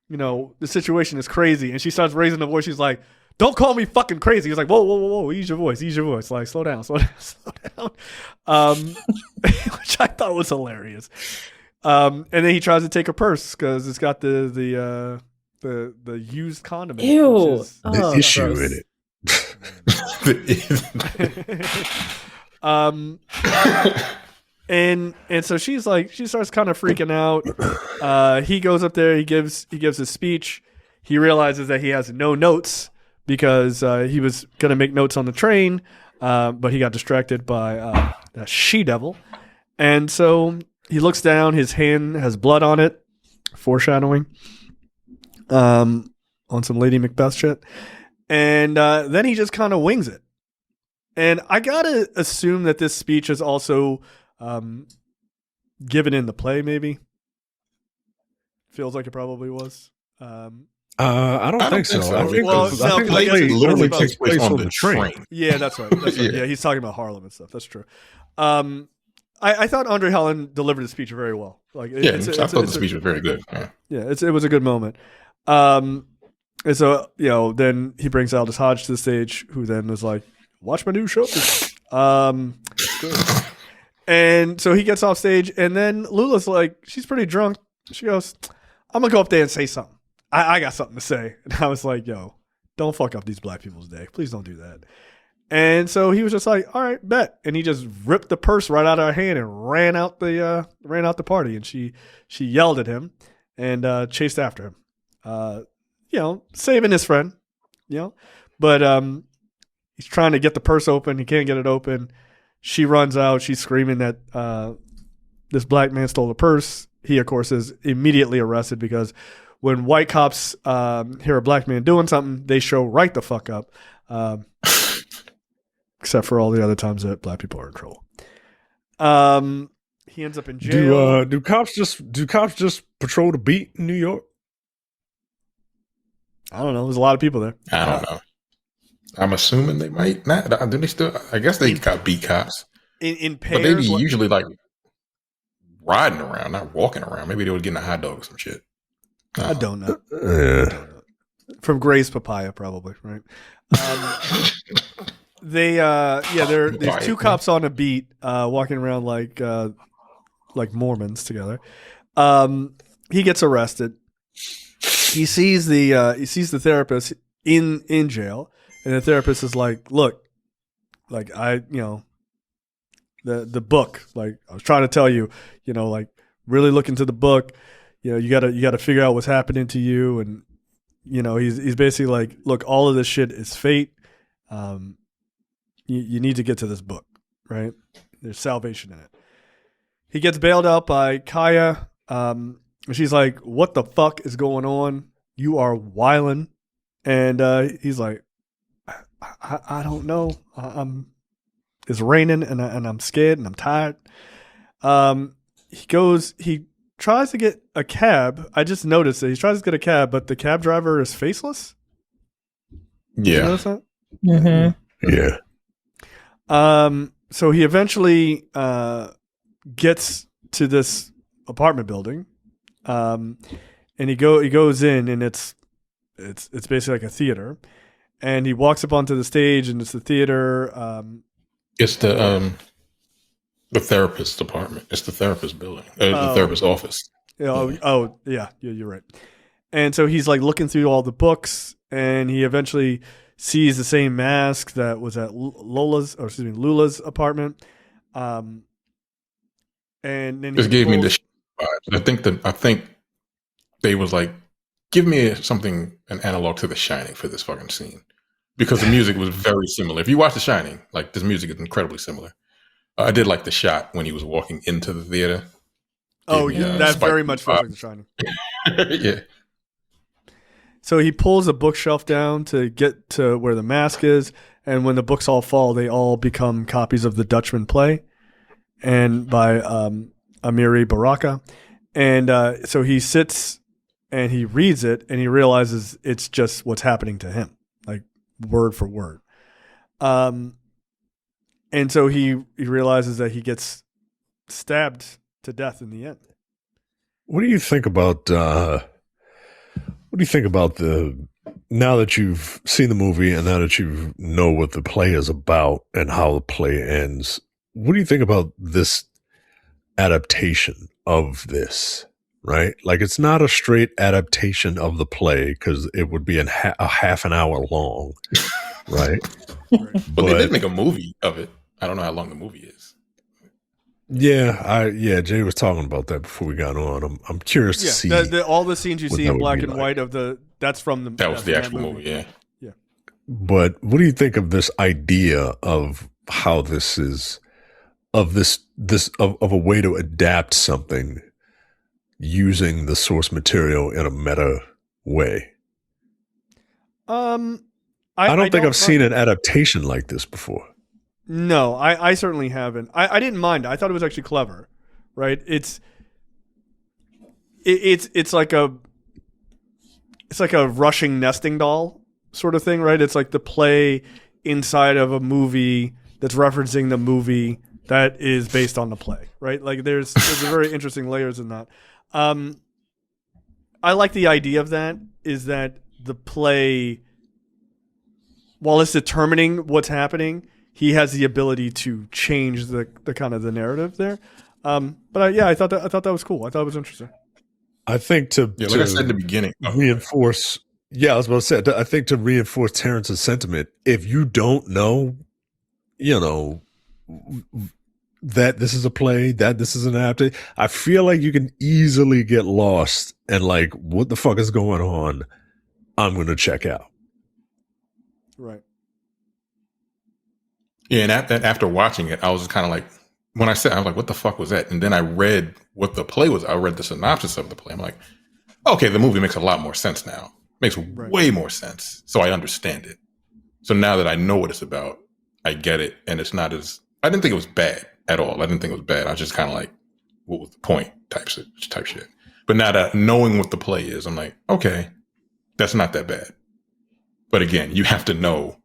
Speaker 1: "The situation is crazy." And she starts raising the voice. She's like, "Don't call me fucking crazy." He's like, whoa, ease your voice. Like, slow down. Which I thought was hilarious. And then he tries to take her purse because it's got the used condom.
Speaker 3: Ew.
Speaker 1: Which is,
Speaker 4: the issue in it.
Speaker 1: And so she starts kind of freaking out. He goes up there, he gives his speech. He realizes that he has no notes because he was going to make notes on the train, but he got distracted by that she-devil. And so he looks down, his hand has blood on it, foreshadowing on some Lady Macbeth shit. And then he just kind of wings it. And I got to assume that this speech is also given in the play, maybe. Feels like it probably was.
Speaker 4: I don't think so. I think
Speaker 2: the
Speaker 1: I guess
Speaker 2: play
Speaker 1: it's
Speaker 2: literally
Speaker 1: about-
Speaker 2: takes place on the train.
Speaker 1: Yeah, that's right. Yeah, he's talking about Harlem and stuff. That's true. I thought André Holland delivered the speech very well. Like,
Speaker 2: I thought the speech was very good.
Speaker 1: Yeah, it was a good moment. And so, then he brings Aldis Hodge to the stage, who then was like, "Watch my new show." And so he gets off stage, and then Lula's like, she's pretty drunk. She goes, "I'm going to go up there and say something. I got something to say." And I was like, "Yo, don't fuck up these black people's day. Please don't do that." And so he was just like, "All right, bet." And he just ripped the purse right out of her hand and ran out the party. And she yelled at him and chased after him. Saving his friend, but he's trying to get the purse open. He can't get it open. She runs out. She's screaming that this black man stole the purse. He, of course, is immediately arrested because when white cops hear a black man doing something, they show right the fuck up. Except for all the other times that black people are in trouble. He ends up in jail.
Speaker 4: Do cops just patrol the beat in New York?
Speaker 1: I don't know. There's a lot of people there.
Speaker 2: I don't know. I'm assuming they might not. Do they still? I guess they got beat cops.
Speaker 1: In pairs,
Speaker 2: but they be usually like riding around, not walking around. Maybe they were getting a hot dog or some shit.
Speaker 1: I don't know.
Speaker 4: Yeah.
Speaker 1: From Gray's Papaya, probably, right? There's two cops on a beat, walking around like Mormons together. He gets arrested. He sees the therapist in jail, and the therapist is like, "Look, like the book. Like I was trying to tell you, like really look into the book. You gotta figure out what's happening to you, and he's basically like, look, all of this shit is fate. You need to get to this book, right? There's salvation in it. He gets bailed out by Kaya. She's like, what the fuck is going on? You are wildin'. And he's like, I don't know. It's raining and I'm scared and I'm tired. He tries to get a cab. I just noticed that he tries to get a cab, but the cab driver is faceless.
Speaker 2: Yeah.
Speaker 1: You notice that?
Speaker 3: Mm-hmm.
Speaker 4: Yeah.
Speaker 1: So he eventually gets to this apartment building, and he goes in, and it's basically like a theater, and he walks up onto the stage, and it's the theater.
Speaker 2: It's the therapist's apartment. It's the therapist building. The therapist's office.
Speaker 1: Yeah, you're right. And so he's like looking through all the books, and he eventually sees the same mask that was at Lula's apartment. And then
Speaker 2: This gave me this vibes. I think they was like, give me an analog to The Shining for this fucking scene, because the music was very similar. If you watch The Shining, like, this music is incredibly similar. I did like the shot when he was walking into the theater.
Speaker 1: Oh, yeah, that very much feels like The Shining.
Speaker 2: Yeah.
Speaker 1: So he pulls a bookshelf down to get to where the mask is, and when the books all fall, they all become copies of the Dutchman play, and by Amiri Baraka. And so he sits and he reads it, and he realizes it's just what's happening to him, like word for word. And so he realizes that he gets stabbed to death in the end.
Speaker 4: What do you think about now that you've seen the movie and now that you know what the play is about and how the play ends? What do you think about this adaptation of this? Right? Like, it's not a straight adaptation of the play because it would be a half an hour long, right?
Speaker 2: But they did make a movie of it. I don't know how long the movie is.
Speaker 4: Yeah, Jay was talking about that before we got on. I'm curious to see
Speaker 1: all the scenes you see in black and white that's from the
Speaker 2: that was the actual movie. Yeah.
Speaker 4: But what do you think of this idea of how this is of a way to adapt something using the source material in a meta way?
Speaker 1: I
Speaker 4: don't think I've seen an adaptation like this before.
Speaker 1: No, I certainly haven't. I didn't mind. I thought it was actually clever, right? It's like a rushing nesting doll sort of thing, right? It's like the play inside of a movie that's referencing the movie that is based on the play, right? Like there's a very interesting layers in that. I like the idea of that, is that the play, while it's determining what's happening, he has the ability to change the kind of the narrative there. But I thought that was cool. I thought it was interesting.
Speaker 4: I think
Speaker 2: like I said in the beginning,
Speaker 4: reinforce. Yeah, I was about to say. I think to reinforce Terrence's sentiment, if you don't know, that this is a play, that this is an adaptation, I feel like you can easily get lost and like, what the fuck is going on? I'm going to check out.
Speaker 1: Right.
Speaker 2: Yeah, and after watching it, I was kind of like, when I said, I was like, what the fuck was that? And then I read what the play was. I read the synopsis of the play. I'm like, okay, the movie makes a lot more sense now. Makes way more sense. So I understand it. So now that I know what it's about, I get it. And it's not as, I didn't think it was bad at all. I didn't think it was bad. I was just kind of like, what was the point type shit. But now that knowing what the play is, I'm like, okay, that's not that bad. But again, you have to know.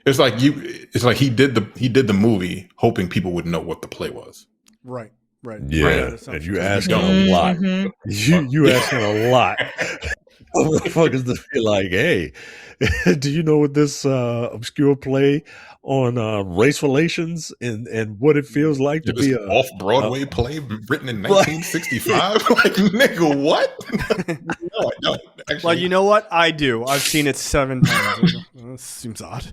Speaker 2: It's like he did the movie hoping people would know what the play was.
Speaker 1: Right.
Speaker 4: Yeah. And you asking a lot. You asking a lot. Motherfuckers to be like, hey, do you know what this obscure play on race relations and what it feels like to be a
Speaker 2: off-Broadway play written in 1965? Like, nigga, what? No, I don't. Actually.
Speaker 1: Well, you know what? I do. I've seen it 7 times. This seems odd.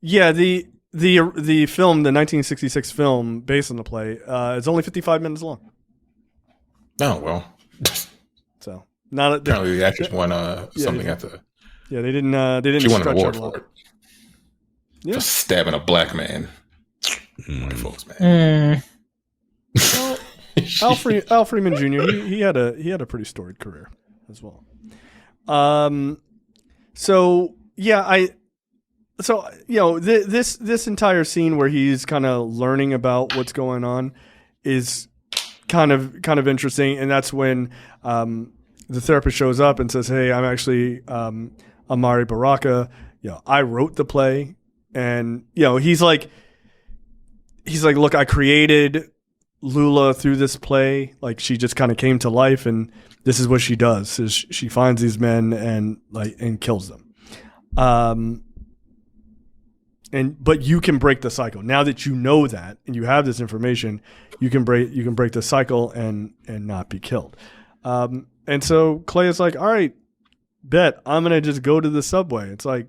Speaker 1: Yeah, the film, the 1966 film based on the play, is only 55 minutes long.
Speaker 2: Oh, well.
Speaker 1: So Not
Speaker 2: Apparently, the actress won something at the.
Speaker 1: Yeah, they didn't.
Speaker 2: She won an
Speaker 1: stretch
Speaker 2: award
Speaker 1: it a lot.
Speaker 2: for it.
Speaker 1: Yeah.
Speaker 2: For stabbing a black man. White folks, man.
Speaker 1: Well, Al Freeman Jr. He had a pretty storied career as well. So yeah, this entire scene where he's kind of learning about what's going on is kind of interesting, and that's when the therapist shows up and says, "Hey, I'm actually Amiri Baraka. I wrote the play," and he's like, "Look, I created Lula through this play. Like, she just kind of came to life, and this is what she does: is she finds these men and kills them." But you can break the cycle now that you know that and you have this information. You can break the cycle and not be killed. And so Clay is like, all right, bet I'm gonna just go to the subway. It's like,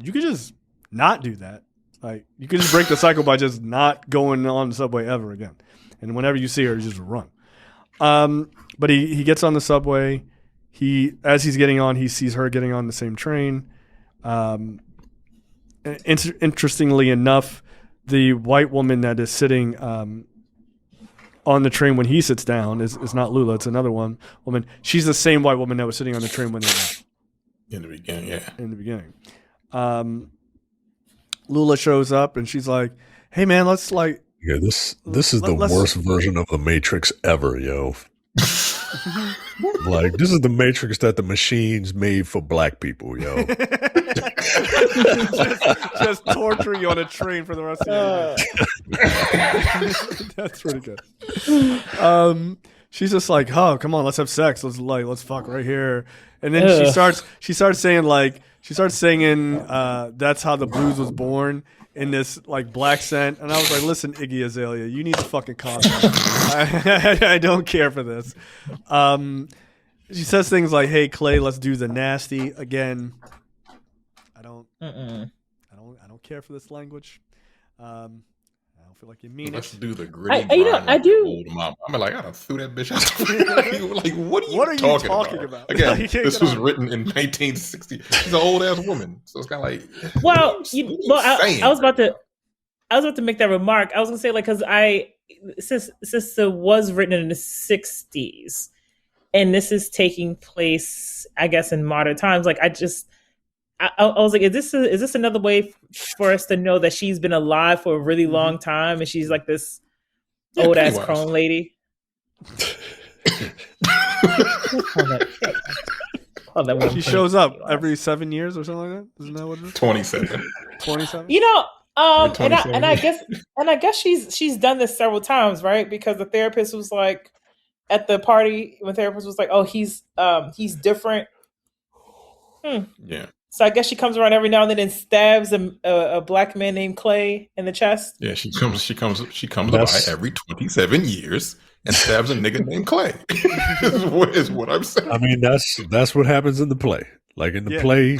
Speaker 1: you could just not do that. Like, you could just break the cycle by just not going on the subway ever again. And whenever you see her, you just run. But he gets on the subway. As he's getting on, he sees her getting on the same train. Interestingly enough, the white woman that is sitting on the train when he sits down is not Lula. It's another woman. She's the same white woman that was sitting on the train when they met.
Speaker 2: In the beginning, yeah.
Speaker 1: In the beginning. Lula shows up and she's like, "Hey man, let's like."
Speaker 4: Yeah, this is the worst version of the Matrix ever, yo. Like, this is the Matrix that the machines made for black people, yo.
Speaker 1: just torture you on a train for the rest of your life. That's pretty good. She's just like, "Oh, come on, let's have sex. Let's fuck right here." And then she starts saying "That's how the blues was born" in this like black scent. And I was like, "Listen, Iggy Azalea, you need to fucking calm down. I don't care for this." She says things like, "Hey Clay, let's do the nasty again." I don't care for this language. I don't feel like you mean
Speaker 2: Let's
Speaker 1: it.
Speaker 2: do the gritty.
Speaker 3: I do.
Speaker 2: Old mom. I'm like, I done threw that bitch out. Like, what are you talking about? Again,
Speaker 1: Like,
Speaker 2: this was written in 1960. She's an old ass woman, so it's kind of like.
Speaker 3: Well, I was about to make that remark. I was gonna say, like, because since it was written in the 60s, and this is taking place, I guess, in modern times. Like, I was like, is this another way for us to know that she's been alive for a really long time and she's like this old ass crone lady?
Speaker 1: She shows up every 7 years or something like that. Isn't that what it is?
Speaker 2: 27.
Speaker 1: 27.
Speaker 3: And I guess she's done this several times, right? Because the therapist was like at the party when the therapist was like, "Oh, he's different."
Speaker 2: Yeah.
Speaker 3: So I guess she comes around every now and then and stabs a black man named Clay in the chest.
Speaker 2: Yeah, she comes by every 27 years and stabs a nigga named Clay. is what I'm saying.
Speaker 4: I mean, that's what happens in the play. Like in the play,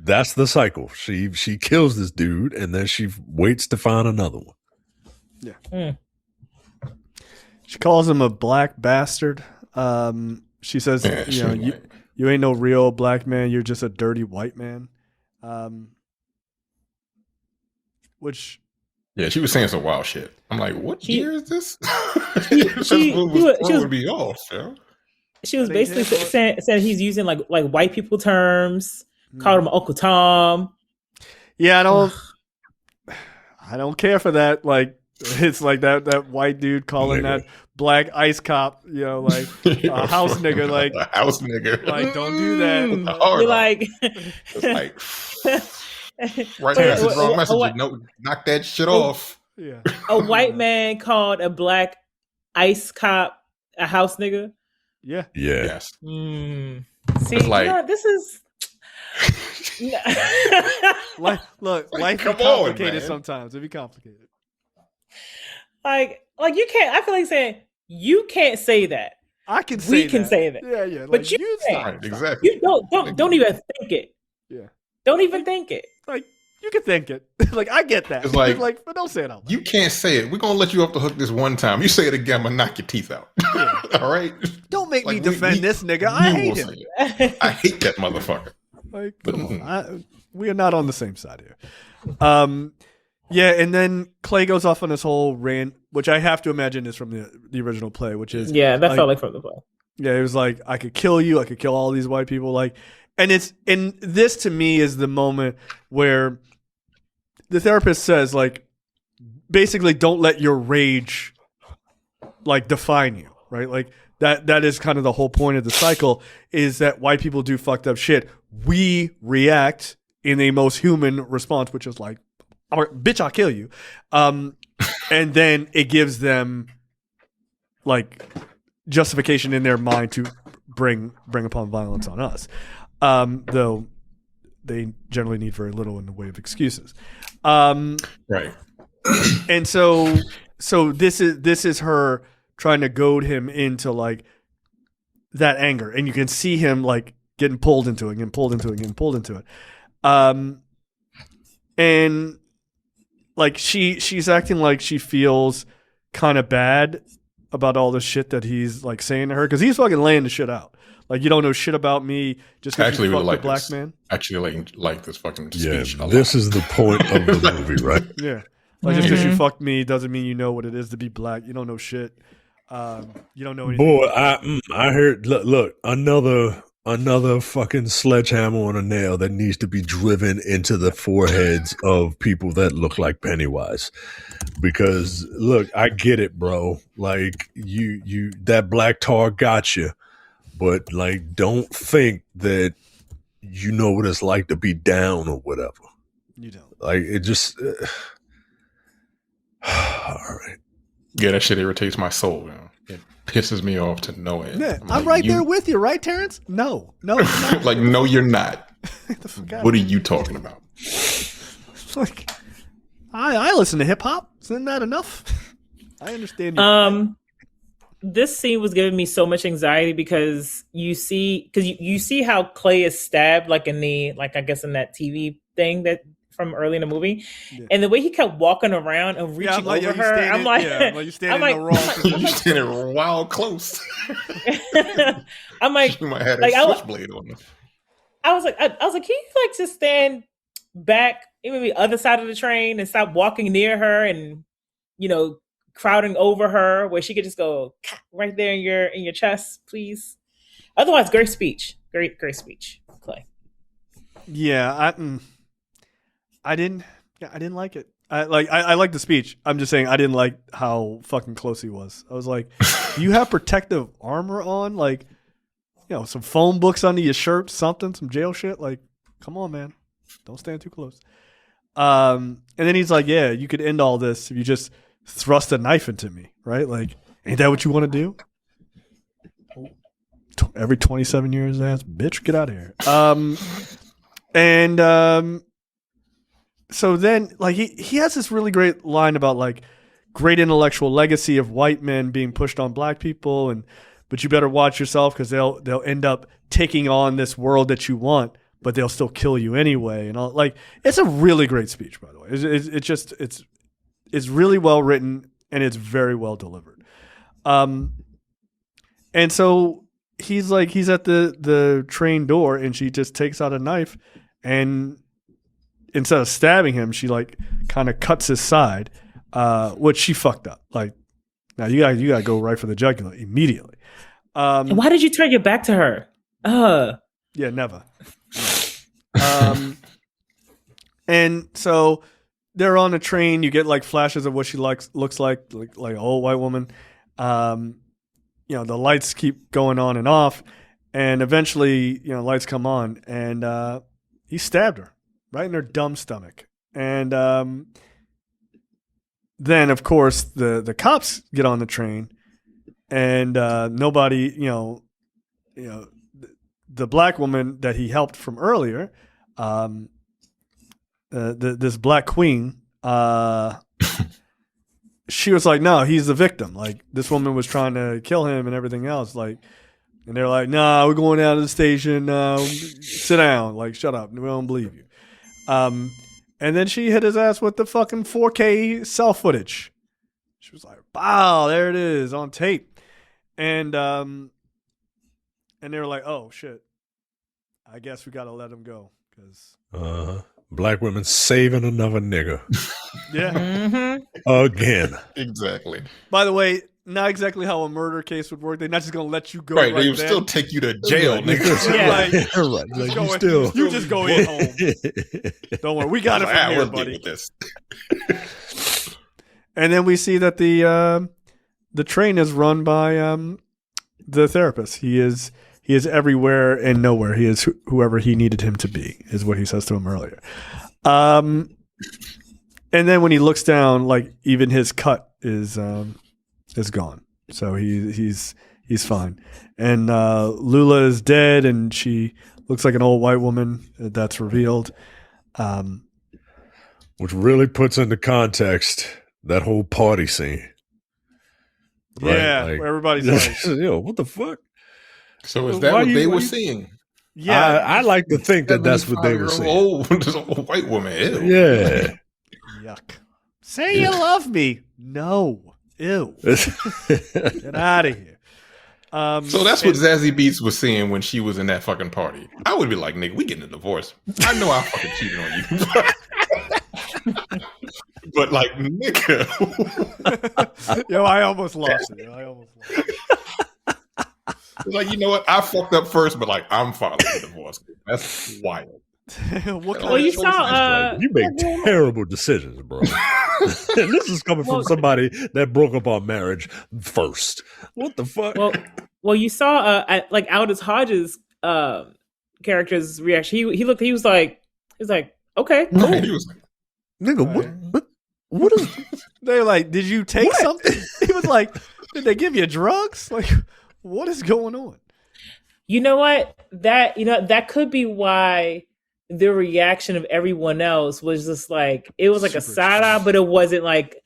Speaker 4: that's the cycle. She kills this dude and then she waits to find another one.
Speaker 1: Yeah. She calls him a black bastard. She says, you ain't no real black man. You're just a dirty white man. Which,
Speaker 2: yeah, she was saying some wild shit. I'm like, what year is this?
Speaker 3: She was
Speaker 2: be off. Yeah?
Speaker 3: She was basically saying he's using like white people terms. Called him Uncle Tom.
Speaker 1: Yeah, I don't care for that. Like, it's like that white dude calling that black ice cop, like a house nigga, like
Speaker 2: a house nigga.
Speaker 1: Like, don't do that.
Speaker 3: You're like,
Speaker 2: it's like right message, wrong message. No, knock that shit off.
Speaker 1: Yeah.
Speaker 3: A white man called a black ice cop a house nigga.
Speaker 1: Yeah.
Speaker 4: Yeah.
Speaker 2: Yes.
Speaker 3: See, this is.
Speaker 1: Look, life is complicated sometimes. It be complicated.
Speaker 3: Like you can't. I feel like saying you can't say that.
Speaker 1: I can say
Speaker 3: we
Speaker 1: that.
Speaker 3: can say that.
Speaker 1: Yeah. Like,
Speaker 3: but you
Speaker 2: can't. Exactly.
Speaker 3: You don't even think it.
Speaker 1: Yeah.
Speaker 3: Don't even think it.
Speaker 1: Like, You can think it. Like, I get that.
Speaker 2: It's like,
Speaker 1: but don't say it out loud.
Speaker 2: You can't say it. We're gonna let you off the hook this one time. You say it again, I'm gonna knock your teeth out. All right.
Speaker 1: Don't make me
Speaker 2: Like,
Speaker 1: defend this nigga. I hate him.
Speaker 2: I hate that motherfucker.
Speaker 1: Like, come on. We are not on the same side here. Yeah, and then Clay goes off on this whole rant, which I have to imagine is from the original play, which is
Speaker 3: that felt like from the play.
Speaker 1: Yeah, it was like, I could kill you, I could kill all these white people, like, and this to me is the moment where the therapist says, like, basically, don't let your rage like define you, right? Like that is kind of the whole point of the cycle, is that white people do fucked up shit. We react in a most human response, which is like, bitch, I'll kill you. And then it gives them like justification in their mind to bring upon violence on us. Though they generally need very little in the way of excuses.
Speaker 2: Right.
Speaker 1: And so this is her trying to goad him into like that anger, and you can see him like getting pulled into it, and like she's acting like she feels kind of bad about all the shit that he's like saying to her, because he's fucking laying the shit out. Like, you don't know shit about me just because you fucked a black man.
Speaker 2: Actually, like this fucking speech.
Speaker 4: This is the point of the movie, right?
Speaker 1: Yeah. Like, just because you fucked me doesn't mean you know what it is to be black. You don't know shit. You don't know anything.
Speaker 4: Boy, I heard. Look, another fucking sledgehammer on a nail that needs to be driven into the foreheads of people that look like Pennywise. Because look, I get it, bro. Like you that black tar got you, but like, don't think that you know what it's like to be down or whatever.
Speaker 1: You don't.
Speaker 4: Like, it just. All right.
Speaker 2: Yeah, that shit irritates my soul. You know? It pisses me off to no end.
Speaker 1: Yeah, I'm right there with you, right, Terrence? No,
Speaker 2: like, no, you're not. What are you talking about?
Speaker 1: Like, I listen to hip hop. Isn't that enough? I understand you.
Speaker 3: This scene was giving me so much anxiety because you see how Clay is stabbed, like in the, like, I guess in that TV thing that from early in the movie, and the way he kept walking around and reaching over her, I'm like,
Speaker 1: you're standing in the wrong.
Speaker 2: You're standing wild close.
Speaker 3: I'm like,
Speaker 2: you might have a switchblade on him.
Speaker 3: I was like, can you like just stand back, maybe the other side of the train, and stop walking near her and, you know, crowding over her where she could just go right there in your chest, please. Otherwise, great speech, great speech, Clay.
Speaker 1: Yeah, I didn't like it. I like the speech. I'm just saying I didn't like how fucking close he was. I was like, you have protective armor on, like, you know, some phone books under your shirt, something, some jail shit. Like, come on, man, don't stand too close. And then he's like, yeah, you could end all this if you just thrust a knife into me, right? Like, ain't that what you want to do? Every 27 years, ass bitch, get out of here. So then, like, he has this really great line about, like, great intellectual legacy of white men being pushed on black people, but you better watch yourself because they'll end up taking on this world that you want, but they'll still kill you anyway. And all, like, it's a really great speech, by the way. It's really well written and it's very well delivered. And so he's at the train door, and she just takes out a knife, and instead of stabbing him, she like kind of cuts his side, which she fucked up. Like, now you gotta go right for the jugular immediately.
Speaker 3: Why did you turn your back to her?
Speaker 1: Yeah, never. And so they're on a train. You get like flashes of what she looks like an old white woman. You know, the lights keep going on and off, and eventually, you know, lights come on, and he stabbed her right in her dumb stomach. And then, of course, the cops get on the train, and nobody, you know, the black woman that he helped from earlier, this black queen, she was like, no, he's the victim. Like, this woman was trying to kill him and everything else. Like, and they're like, nah, we're going out of the station. Sit down. Like, shut up. We don't believe you. And And then she hit his ass with the fucking 4K cell footage. She was like, "Wow, there it is on tape." And they were like, "Oh shit, I guess we gotta let him go." Because
Speaker 4: black women saving another nigga.
Speaker 1: yeah,
Speaker 4: again.
Speaker 2: Exactly.
Speaker 1: By the way, not exactly how a murder case would work. They're not just gonna let you go.
Speaker 2: Right, they would
Speaker 1: then.
Speaker 2: still take you to jail, nigga.
Speaker 1: Yeah.
Speaker 4: Right. Like,
Speaker 1: You just go in home. Don't worry, we got it from here,
Speaker 2: we'll
Speaker 1: buddy.
Speaker 2: deal with this.
Speaker 1: And then we see that the train is run by the therapist. He is everywhere and nowhere. He is whoever he needed him to be, is what he says to him earlier. And then when he looks down, like even his cut is gone. So he's fine. And Lula is dead, and she looks like an old white woman. That's revealed.
Speaker 4: Which really puts into context that whole party scene. Right?
Speaker 1: Yeah,
Speaker 4: Like,
Speaker 1: where everybody's like,
Speaker 4: yo, what the fuck?
Speaker 2: So is that what they were seeing?
Speaker 1: yeah,
Speaker 4: I like to think that that's what they were saying.
Speaker 2: This old white woman. Ew.
Speaker 4: Yeah.
Speaker 1: yuck. Say you love me. No. Ew. Get out of here.
Speaker 2: So that's what Zazie Beetz was seeing when she was in that fucking party. I would be like, nigga, we getting a divorce. I know I fucking cheated on you. But like, nigga.
Speaker 1: Yo, I almost lost it.
Speaker 2: Like, you know what? I fucked up first, but like, I'm filing for divorce. That's wild.
Speaker 1: What kind
Speaker 3: Well,
Speaker 1: of
Speaker 3: you
Speaker 1: choice
Speaker 3: saw
Speaker 1: is
Speaker 4: You make terrible decisions, bro. And this is coming from somebody that broke up our marriage first. What the fuck?
Speaker 3: Well, you saw like Aldis Hodge's character's reaction. He was like, okay, cool.
Speaker 2: Right, he was like,
Speaker 4: Nigga, what is
Speaker 1: They're like, did you take
Speaker 4: What?
Speaker 1: something? He was like, did they give you drugs? Like, what is going on?
Speaker 3: You know what? That could be why the reaction of everyone else was just like, it was like a
Speaker 1: Super
Speaker 3: side eye,
Speaker 1: strange.
Speaker 3: but it wasn't like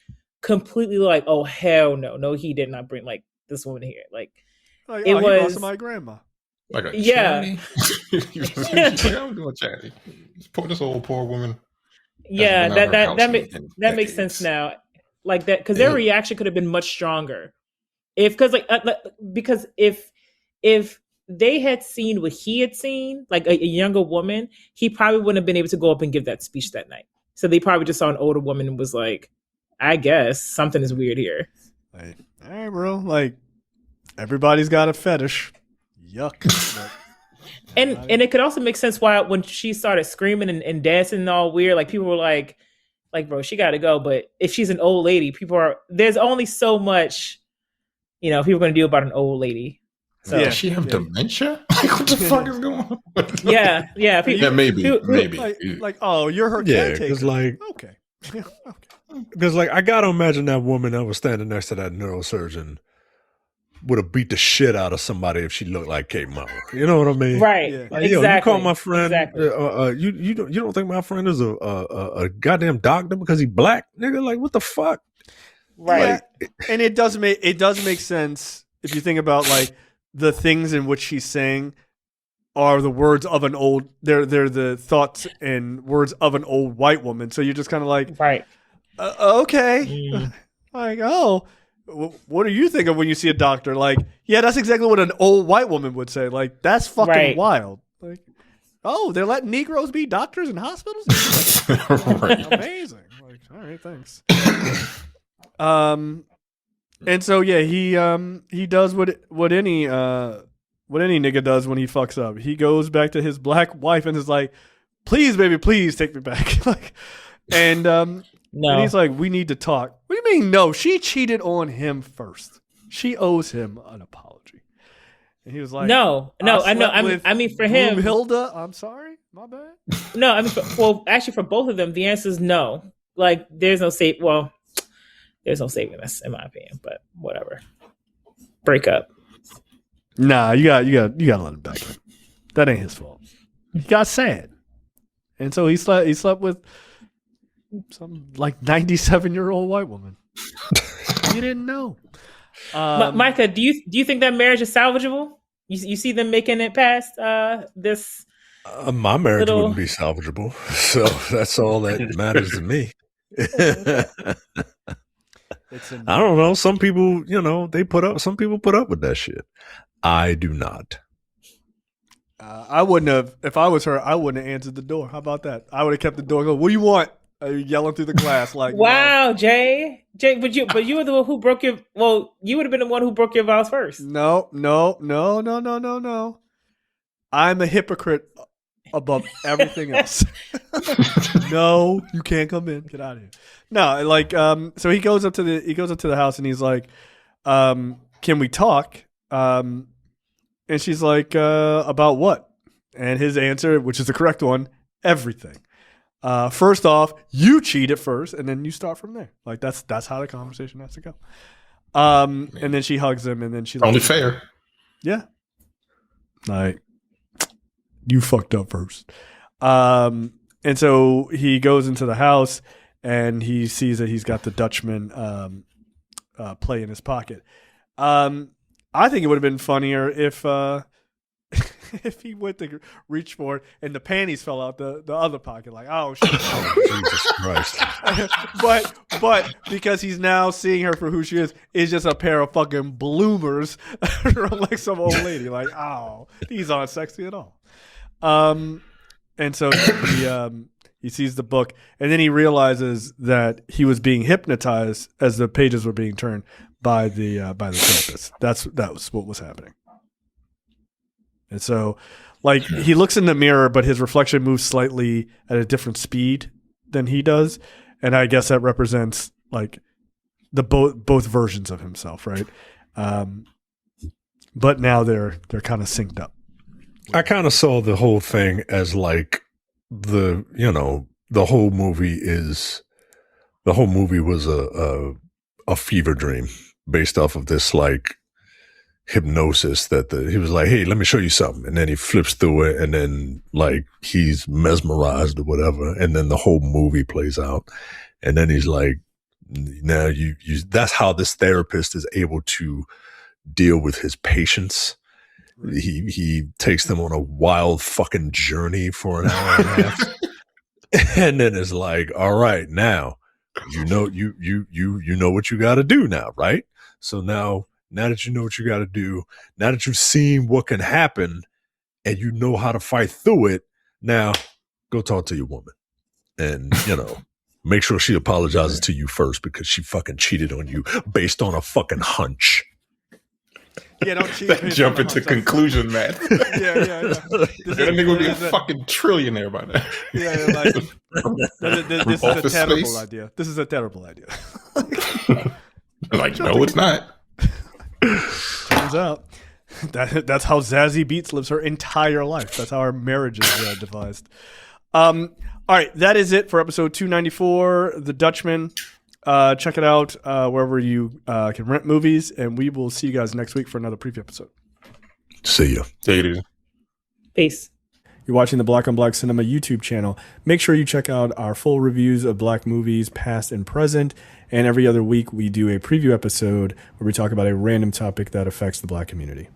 Speaker 3: completely like, oh hell no, he did not bring like this woman here. Like
Speaker 1: Like,
Speaker 3: It
Speaker 1: he brought
Speaker 3: was-
Speaker 1: some of my grandma.
Speaker 2: like a
Speaker 3: Yeah.
Speaker 2: charity. He was like, I'm doing charity. This old poor woman.
Speaker 3: yeah,
Speaker 2: hasn't been out of her
Speaker 3: that
Speaker 2: house
Speaker 3: makes
Speaker 2: in
Speaker 3: that makes
Speaker 2: decades.
Speaker 3: sense now. Like that, because their
Speaker 2: Yeah.
Speaker 3: reaction could have been much stronger. Because if they had seen what he had seen, like a younger woman, he probably wouldn't have been able to go up and give that speech that night. So they probably just saw an older woman and was like, I guess something is weird here.
Speaker 1: Like, all right, bro. Like, everybody's got a fetish. Yuck. But-
Speaker 3: And it could also make sense why when she started screaming and dancing and all weird, like people were like, bro, she got to go. But if she's an old lady, there's only so much, people are going to do about an old lady. So
Speaker 1: Yeah.
Speaker 2: Does she have dementia? Like, what the fuck is going on?
Speaker 3: yeah.
Speaker 2: Yeah, maybe.
Speaker 1: like, oh, you're her
Speaker 4: Yeah,
Speaker 1: caretaker.
Speaker 4: because like,
Speaker 1: Okay. Okay.
Speaker 4: I gotta imagine that woman that was standing next to that neurosurgeon would have beat the shit out of somebody if she looked like Kate Mara. You know what I mean?
Speaker 3: Right.
Speaker 1: Yeah.
Speaker 4: Like,
Speaker 3: Exactly.
Speaker 4: yo, you call my friend.
Speaker 3: Exactly.
Speaker 4: You don't think my friend is a goddamn doctor because he black, nigga? Like, what the fuck?
Speaker 3: Right.
Speaker 1: Yeah, and it does make sense if you think about like the things in which she's saying are the words of an old. They're the thoughts and words of an old white woman. So you're just kind of like,
Speaker 3: Right.
Speaker 1: okay,
Speaker 3: Mm.
Speaker 1: like what do you think of when you see a doctor? Like, yeah, that's exactly what an old white woman would say. Like, that's fucking
Speaker 3: Right.
Speaker 1: wild. Like, oh, they're letting Negroes be doctors in hospitals.
Speaker 2: Right.
Speaker 1: Amazing. Like, all right, thanks. And so yeah, he does what any nigga does when he fucks up. He goes back to his black wife and is like, "Please, baby, please take me back." Like, and
Speaker 3: No.
Speaker 1: he's like, "We need to talk." What do you mean? No, she cheated on him first. She owes him an apology. And he was like,
Speaker 3: no, I know.
Speaker 1: slept with
Speaker 3: I mean, for him,
Speaker 1: Hilda, I'm sorry, my bad.
Speaker 3: no. I mean, actually, for both of them, the answer is no. Like, there's no saving this, in my opinion. But whatever. Break up.
Speaker 1: Nah, you got to let him back. That ain't his fault. He got sad, and so he slept with some like 97-year-old white woman. You didn't know.
Speaker 3: Micah, do you think that marriage is salvageable? You see them making it past this?
Speaker 4: My marriage
Speaker 3: Little-
Speaker 4: wouldn't be salvageable, so that's all that matters to me. I don't know. Some people, some people put up with that shit. I do not.
Speaker 1: I wouldn't have, if I was her, I wouldn't have answered the door. How about that? I would have kept the door going. What do you want? Yelling through the glass like,
Speaker 3: wow, Jay, but you were the one who broke your. Well, you would have been the one who broke your vows first.
Speaker 1: No. I'm a hypocrite above everything else. No, you can't come in. Get out of here. No, like, so he goes up to the house and he's like, can we talk? And she's like, about what? And his answer, which is the correct one, everything. First off, you cheat at first, and then you start from there. Like that's how the conversation has to go. And then she hugs him, and then she
Speaker 2: Only fair.
Speaker 1: Yeah. Like, you fucked up first. And so he goes into the house and he sees that he's got the Dutchman play in his pocket. I think it would have been funnier if if he went to reach for it and the panties fell out the other pocket. Like, oh shit.
Speaker 4: Jesus Christ.
Speaker 1: but because he's now seeing her for who she is, it's just a pair of fucking bloomers like some old lady. Like, oh, these aren't sexy at all. And so he sees the book, and then he realizes that he was being hypnotized as the pages were being turned by the therapist. That was what was happening. And so, like, he looks in the mirror, but his reflection moves slightly at a different speed than he does, and I guess that represents like the both versions of himself, right? But now they're kind of synced up.
Speaker 4: I kind of saw the whole thing as like the whole movie was a fever dream based off of this like hypnosis that he was like, hey, let me show you something. And then he flips through it and then like he's mesmerized or whatever. And then the whole movie plays out. And then he's like, now you that's how this therapist is able to deal with his patients. He takes them on a wild fucking journey for an hour and a half. And then it's like, all right, now you know what you got to do now, right? So now that you know what you got to do, now that you've seen what can happen and you know how to fight through it, now go talk to your woman and, make sure she apologizes to you first because she fucking cheated on you based on a fucking hunch.
Speaker 1: Yeah, don't cheat.
Speaker 2: Jump into conclusion, man.
Speaker 1: Yeah.
Speaker 2: That nigga would be a fucking trillionaire by now.
Speaker 1: Yeah, like this is a terrible idea. This is a terrible idea.
Speaker 2: Like, no, it's not.
Speaker 1: Turns out that's how Zazie Beetz lives her entire life. That's how our marriage is devised. All right, that is it for episode 294, The Dutchman. Check it out wherever you can rent movies, and we will see you guys next week for another preview episode.
Speaker 4: See ya.
Speaker 2: Take it easy.
Speaker 3: Peace.
Speaker 1: You're watching the Black on Black Cinema YouTube channel. Make sure you check out our full reviews of Black movies, past and present. And every other week, we do a preview episode where we talk about a random topic that affects the Black community.